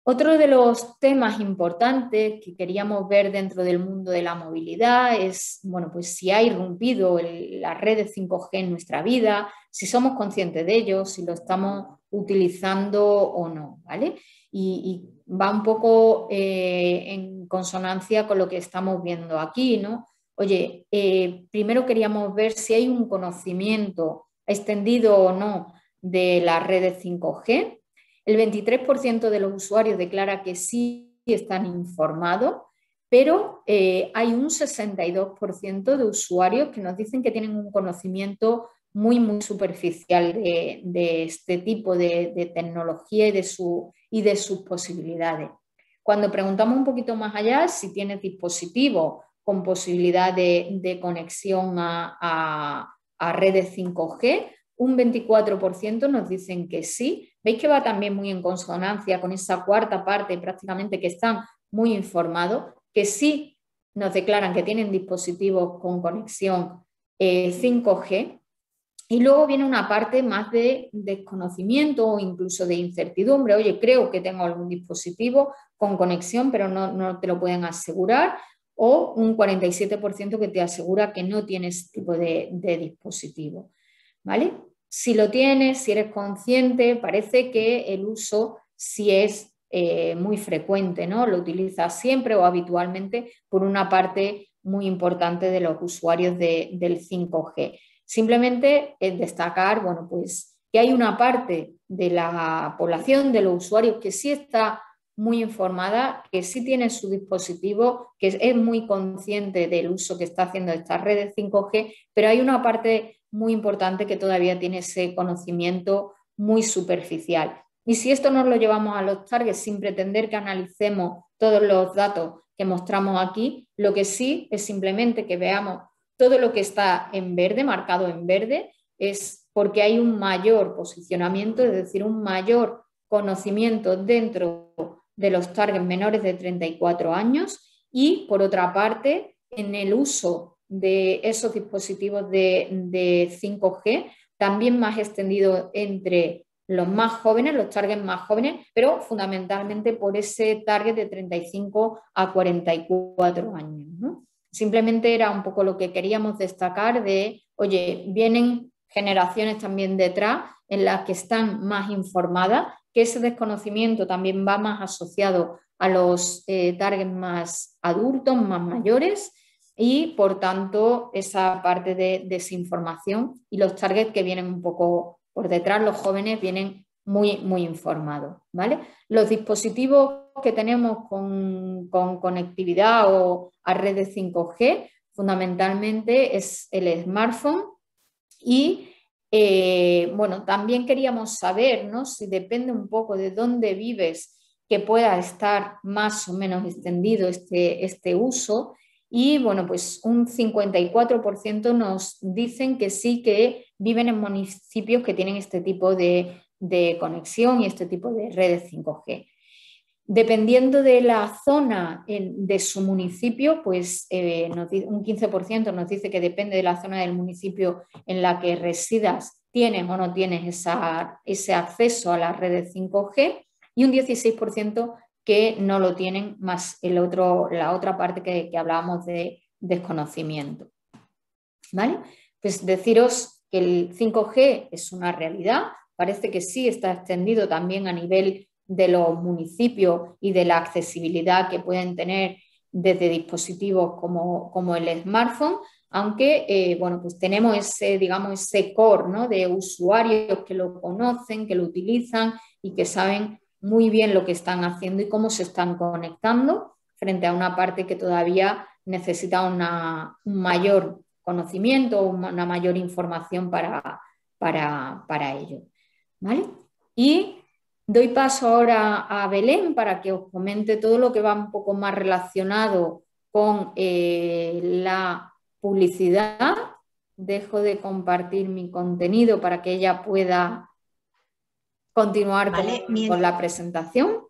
Otro de los temas importantes que queríamos ver dentro del mundo de la movilidad es, bueno, pues si ha irrumpido la red de 5G en nuestra vida, si somos conscientes de ello, si lo estamos utilizando o no, ¿vale? Y va un poco en consonancia con lo que estamos viendo aquí, ¿no? Oye, primero queríamos ver si hay un conocimiento extendido o no de la red de 5G. El 23% de los usuarios declara que sí están informados, pero hay un 62% de usuarios que nos dicen que tienen un conocimiento muy, muy superficial de este tipo de tecnología y de sus posibilidades. Cuando preguntamos un poquito más allá, si tienes dispositivos con posibilidad de conexión a redes 5G, un 24% nos dicen que sí. Veis que va también muy en consonancia con esa cuarta parte prácticamente que están muy informados, que sí nos declaran que tienen dispositivos con conexión 5G. Y luego viene una parte más de desconocimiento o incluso de incertidumbre. Oye, creo que tengo algún dispositivo con conexión, pero no te lo pueden asegurar. O un 47% que te asegura que no tienes ese tipo de dispositivo, ¿vale? Si lo tienes, si eres consciente, parece que el uso sí es muy frecuente, ¿no? Lo utilizas siempre o habitualmente por una parte muy importante de los usuarios del 5G. Simplemente es destacar, bueno, pues que hay una parte de la población, de los usuarios, que sí está muy informada, que sí tiene su dispositivo, que es muy consciente del uso que está haciendo esta red de 5G, pero hay una parte muy importante que todavía tiene ese conocimiento muy superficial. Y si esto nos lo llevamos a los targets sin pretender que analicemos todos los datos que mostramos aquí, lo que sí es simplemente que veamos todo lo que está en verde, marcado en verde, es porque hay un mayor posicionamiento, es decir, un mayor conocimiento dentro de los targets menores de 34 años y, por otra parte, en el uso de esos dispositivos de 5G, también más extendido entre los más jóvenes, los targets más jóvenes, pero fundamentalmente por ese target de 35 a 44 años, ¿no? Simplemente era un poco lo que queríamos destacar de, oye, vienen generaciones también detrás en las que están más informadas, que ese desconocimiento también va más asociado a los targets más adultos, más mayores, y por tanto esa parte de desinformación y los targets que vienen un poco por detrás, los jóvenes vienen muy, muy informados, ¿vale? Los dispositivos que tenemos con conectividad o a red de 5G fundamentalmente es el smartphone y bueno, también queríamos saber, ¿no?, si depende un poco de dónde vives que pueda estar más o menos extendido este uso. Y bueno, pues un 54% nos dicen que sí, que viven en municipios que tienen este tipo de conexión y este tipo de redes 5G. Dependiendo de la zona de su municipio, pues un 15% nos dice que depende de la zona del municipio en la que residas, tienes o no tienes ese acceso a las redes 5G, y un 16% que no lo tienen, más la otra parte que hablábamos de desconocimiento, ¿vale? Pues deciros que el 5G es una realidad, parece que sí está extendido también a nivel de los municipios y de la accesibilidad que pueden tener desde dispositivos como el smartphone, aunque bueno, pues tenemos ese core, ¿no?, de usuarios que lo conocen, que lo utilizan y que saben muy bien lo que están haciendo y cómo se están conectando, frente a una parte que todavía necesita un mayor conocimiento, una mayor información para ello, ¿vale? Y doy paso ahora a Belén para que os comente todo lo que va un poco más relacionado con la publicidad. Dejo de compartir mi contenido para que ella pueda continuar ¿vale? con la presentación.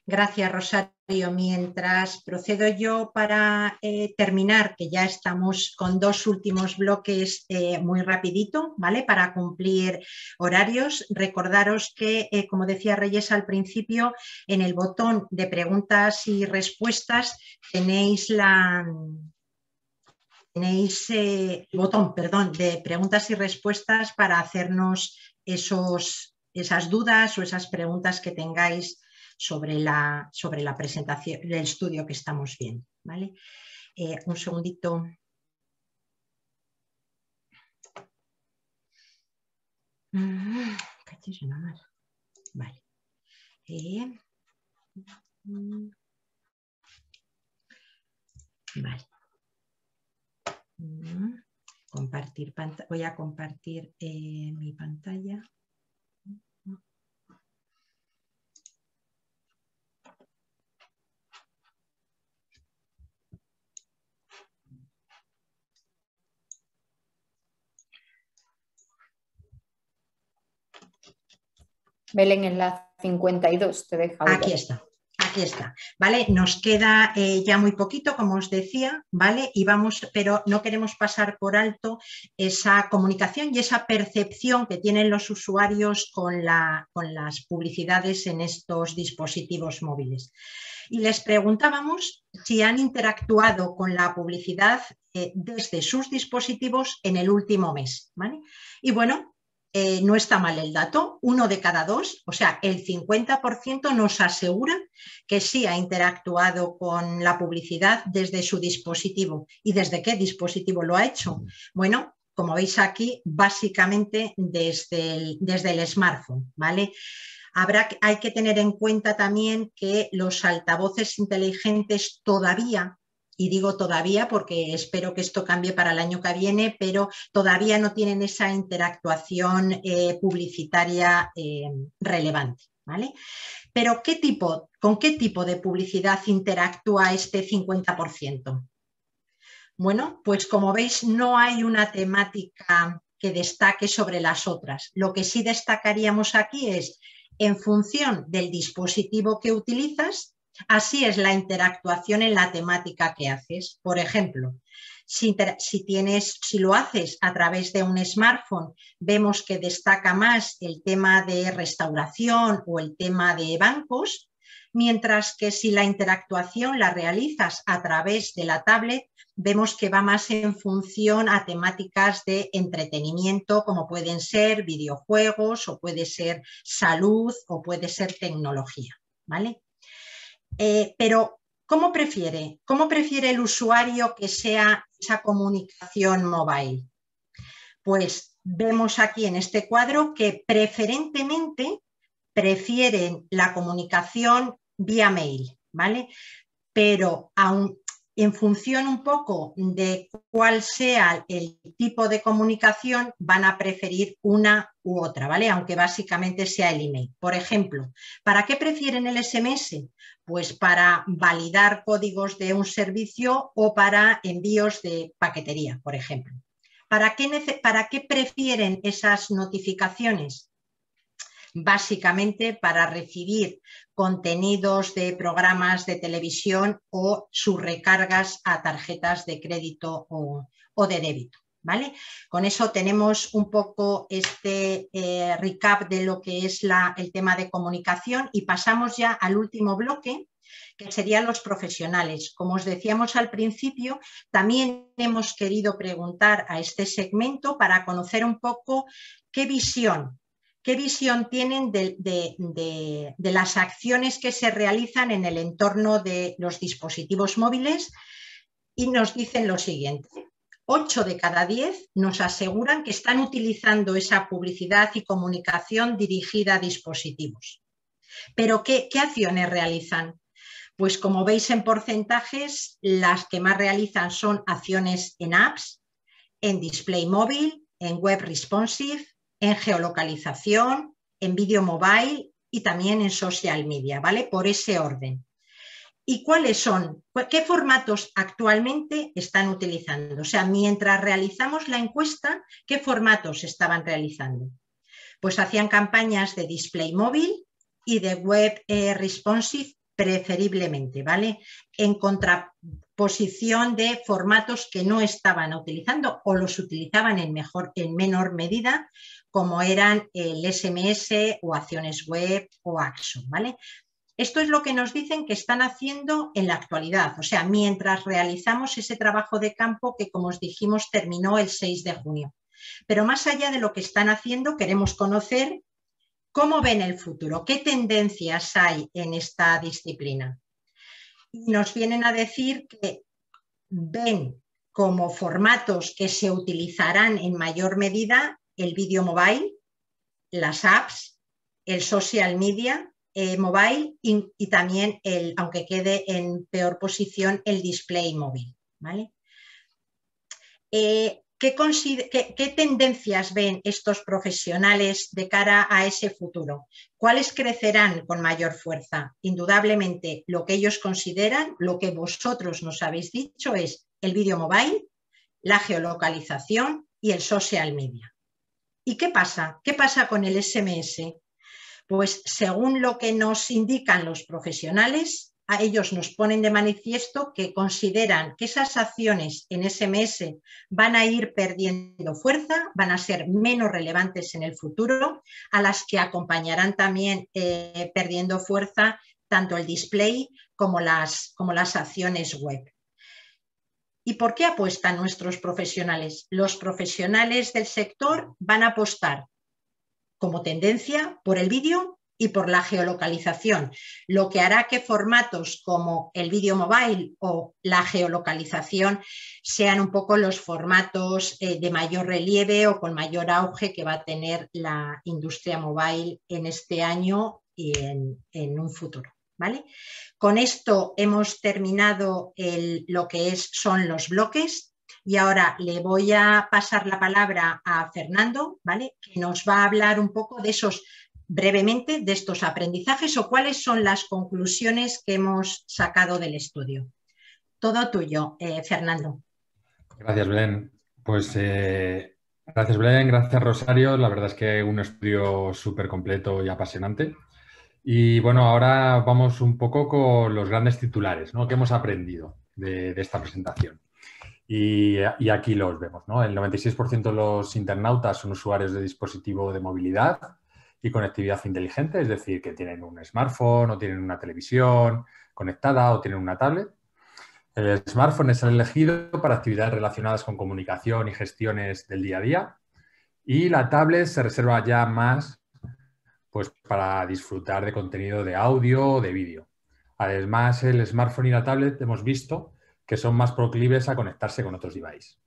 Gracias, Rosario. Mientras procedo yo para terminar, que ya estamos con 2 últimos bloques muy rapidito, ¿vale? Para cumplir horarios. Recordaros que, como decía Reyes al principio, en el botón de preguntas y respuestas tenéis el botón, perdón, de preguntas y respuestas para hacernos esas dudas o esas preguntas que tengáis sobre la presentación del estudio que estamos viendo, ¿vale? Un segundito. Vale. Vale. Compartir pantalla. Voy a compartir mi pantalla. Belén, en la 52 te deja. Aquí está. Aquí está, ¿vale? Nos queda ya muy poquito, como os decía, ¿vale? Y pero no queremos pasar por alto esa comunicación y esa percepción que tienen los usuarios con las publicidades en estos dispositivos móviles. Y les preguntábamos si han interactuado con la publicidad desde sus dispositivos en el último mes, ¿vale? Y bueno, no está mal el dato, 1 de cada 2, o sea, el 50% nos asegura que sí ha interactuado con la publicidad desde su dispositivo. ¿Y desde qué dispositivo lo ha hecho? Bueno, como veis aquí, básicamente desde el smartphone, ¿vale? Hay que tener en cuenta también que los altavoces inteligentes todavía, y digo todavía porque espero que esto cambie para el año que viene, pero todavía no tienen esa interactuación publicitaria relevante, ¿vale? Pero ¿con qué tipo de publicidad interactúa este 50%? Bueno, pues como veis, no hay una temática que destaque sobre las otras. Lo que sí destacaríamos aquí es, en función del dispositivo que utilizas, así es la interactuación en la temática que haces. Por ejemplo, si lo haces a través de un smartphone, vemos que destaca más el tema de restauración o el tema de bancos, mientras que si la interactuación la realizas a través de la tablet, vemos que va más en función a temáticas de entretenimiento, como pueden ser videojuegos, o puede ser salud, o puede ser tecnología, ¿vale? Pero, ¿cómo prefiere el usuario que sea esa comunicación mobile? Pues vemos aquí en este cuadro que preferentemente prefieren la comunicación vía mail, ¿vale? Pero en función un poco de cuál sea el tipo de comunicación, van a preferir una u otra, ¿vale? Aunque básicamente sea el email. Por ejemplo, ¿para qué prefieren el SMS? Pues para validar códigos de un servicio o para envíos de paquetería, por ejemplo. ¿Para qué prefieren esas notificaciones? Básicamente para recibir contenidos de programas de televisión o sus recargas a tarjetas de crédito o de débito, ¿vale? Con eso tenemos un poco este recap de lo que es el tema de comunicación y pasamos ya al último bloque, que serían los profesionales. Como os decíamos al principio, también hemos querido preguntar a este segmento para conocer un poco qué visión tienen de las acciones que se realizan en el entorno de los dispositivos móviles, y nos dicen lo siguiente: 8 de cada 10 nos aseguran que están utilizando esa publicidad y comunicación dirigida a dispositivos. ¿Pero qué acciones realizan? Pues como veis en porcentajes, las que más realizan son acciones en apps, en display móvil, en web responsive, en geolocalización, en vídeo mobile y también en social media, ¿vale? Por ese orden. ¿Y cuáles son? ¿Qué formatos actualmente están utilizando? O sea, mientras realizamos la encuesta, ¿qué formatos estaban realizando? Pues hacían campañas de display móvil y de web responsive preferiblemente, ¿vale? En contraposición de formatos que no estaban utilizando o los utilizaban en menor medida, como eran el SMS o acciones web o AXO, ¿vale? Esto es lo que nos dicen que están haciendo en la actualidad, o sea, mientras realizamos ese trabajo de campo que, como os dijimos, terminó el 6 de junio. Pero más allá de lo que están haciendo, queremos conocer cómo ven el futuro, qué tendencias hay en esta disciplina. Y nos vienen a decir que ven como formatos que se utilizarán en mayor medida el vídeo mobile, las apps, el social media mobile y también, aunque quede en peor posición, el display móvil, ¿vale? ¿Qué tendencias ven estos profesionales de cara a ese futuro? ¿Cuáles crecerán con mayor fuerza? Indudablemente, lo que ellos consideran, lo que vosotros nos habéis dicho, es el vídeo mobile, la geolocalización y el social media. ¿Y qué pasa? ¿Qué pasa con el SMS? Pues según lo que nos indican los profesionales, a ellos nos ponen de manifiesto que consideran que esas acciones en SMS van a ir perdiendo fuerza, van a ser menos relevantes en el futuro, a las que acompañarán también perdiendo fuerza tanto el display como las acciones web. ¿Y por qué apuestan nuestros profesionales? Los profesionales del sector van a apostar como tendencia por el vídeo y por la geolocalización, lo que hará que formatos como el vídeo mobile o la geolocalización sean un poco los formatos de mayor relieve o con mayor auge que va a tener la industria mobile en este año y en un futuro, ¿vale? Con esto hemos terminado lo que son los bloques. Y ahora le voy a pasar la palabra a Fernando, ¿vale? Que nos va a hablar un poco de brevemente, de estos aprendizajes o cuáles son las conclusiones que hemos sacado del estudio. Todo tuyo, Fernando. Gracias, Belén. Pues gracias, Belén, gracias, Rosario. La verdad es que un estudio súper completo y apasionante. Y bueno, ahora vamos un poco con los grandes titulares, ¿no? Que hemos aprendido de esta presentación. Y aquí los vemos, ¿no? El 96% de los internautas son usuarios de dispositivo de movilidad y conectividad inteligente, es decir, que tienen un smartphone o tienen una televisión conectada o tienen una tablet. El smartphone es el elegido para actividades relacionadas con comunicación y gestiones del día a día y la tablet se reserva ya más pues, para disfrutar de contenido de audio o de vídeo. Además, el smartphone y la tablet hemos visto que son más proclives a conectarse con otros devices.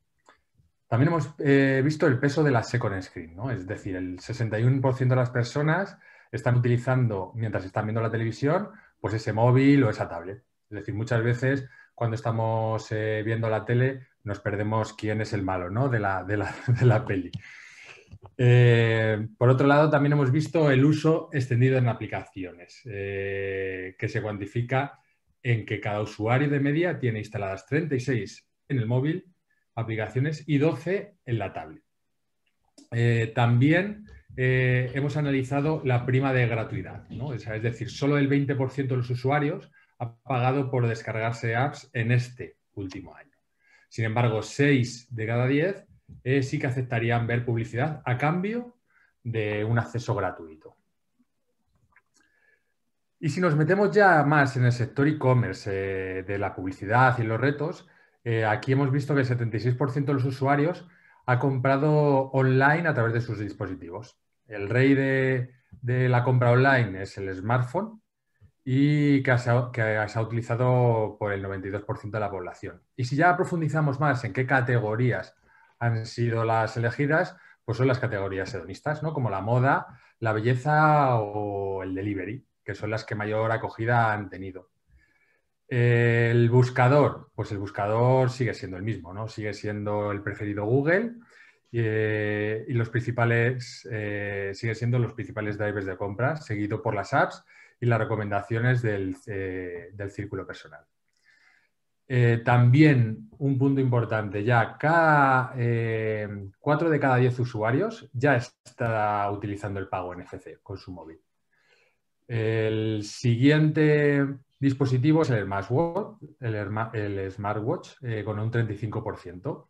También hemos visto el peso de la second screen, ¿no? Es decir, el 61% de las personas están utilizando, mientras están viendo la televisión, pues ese móvil o esa tablet. Es decir, muchas veces cuando estamos viendo la tele nos perdemos quién es el malo, ¿no? de la peli. Por otro lado, también hemos visto el uso extendido en aplicaciones, que se cuantifica en que cada usuario de media tiene instaladas 36 en el móvil aplicaciones y 12 en la tablet. También hemos analizado la prima de gratuidad, ¿no? Es decir, solo el 20% de los usuarios ha pagado por descargarse apps en este último año. Sin embargo, 6 de cada 10 sí que aceptarían ver publicidad a cambio de un acceso gratuito. Y si nos metemos ya más en el sector e-commerce de la publicidad y los retos, aquí hemos visto que el 76% de los usuarios ha comprado online a través de sus dispositivos. El rey de la compra online es el smartphone y que se ha utilizado por el 92% de la población. Y si ya profundizamos más en qué categorías han sido las elegidas, pues son las categorías hedonistas, ¿no? Como la moda, la belleza o el delivery, que son las que mayor acogida han tenido. El buscador, pues el buscador sigue siendo el mismo, ¿no? Sigue siendo el preferido Google y los principales, siguen siendo los principales drivers de compra, seguido por las apps y las recomendaciones del círculo personal. También un punto importante, ya 4 de cada 10 usuarios ya está utilizando el pago NFC con su móvil. El siguiente dispositivo es el smartwatch con un 35%.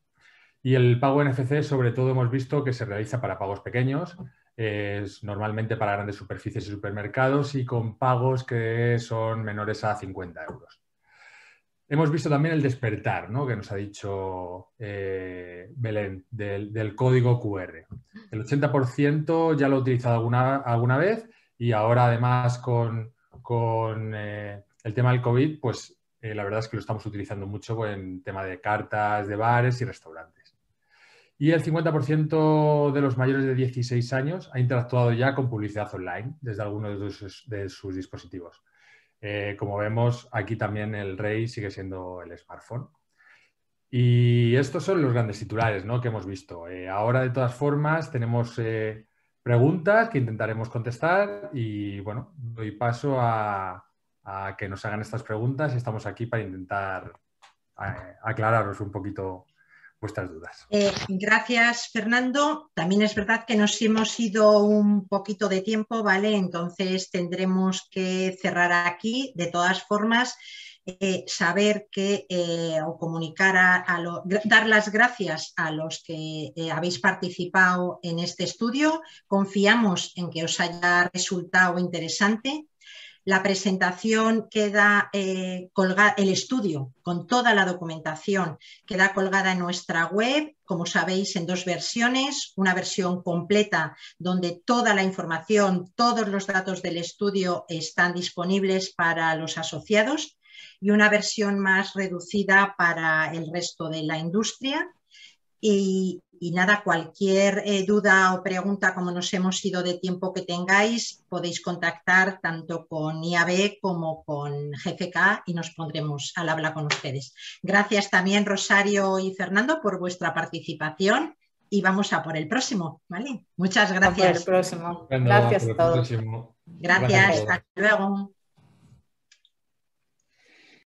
Y el pago NFC, sobre todo, hemos visto que se realiza para pagos pequeños, normalmente para grandes superficies y supermercados, y con pagos que son menores a 50 euros. Hemos visto también el despertar, ¿no?, que nos ha dicho Belén, del código QR. El 80% ya lo ha utilizado alguna vez, y ahora además con el tema del COVID, pues la verdad es que lo estamos utilizando mucho en tema de cartas de bares y restaurantes. Y el 50% de los mayores de 16 años ha interactuado ya con publicidad online desde alguno de sus dispositivos. Como vemos, aquí también el rey sigue siendo el smartphone. Y estos son los grandes titulares, ¿no?, que hemos visto. Ahora, de todas formas, tenemos preguntas que intentaremos contestar y, bueno, doy paso a que nos hagan estas preguntas y estamos aquí para intentar aclararos un poquito vuestras dudas. Gracias, Fernando. También es verdad que nos hemos ido un poquito de tiempo, ¿vale? Entonces tendremos que cerrar aquí. De todas formas, saber que o comunicar dar las gracias a los que habéis participado en este estudio. Confiamos en que os haya resultado interesante. La presentación queda colgada, el estudio con toda la documentación queda colgada en nuestra web, como sabéis, en 2 versiones, una versión completa donde toda la información, todos los datos del estudio están disponibles para los asociados, y una versión más reducida para el resto de la industria. Y nada, cualquier duda o pregunta, como nos hemos ido de tiempo, que tengáis, podéis contactar tanto con IAB como con GFK y nos pondremos al habla con ustedes. Gracias también, Rosario y Fernando, por vuestra participación y vamos a por el próximo, ¿vale? Muchas gracias. A por el próximo. Gracias a todos. Gracias, hasta luego.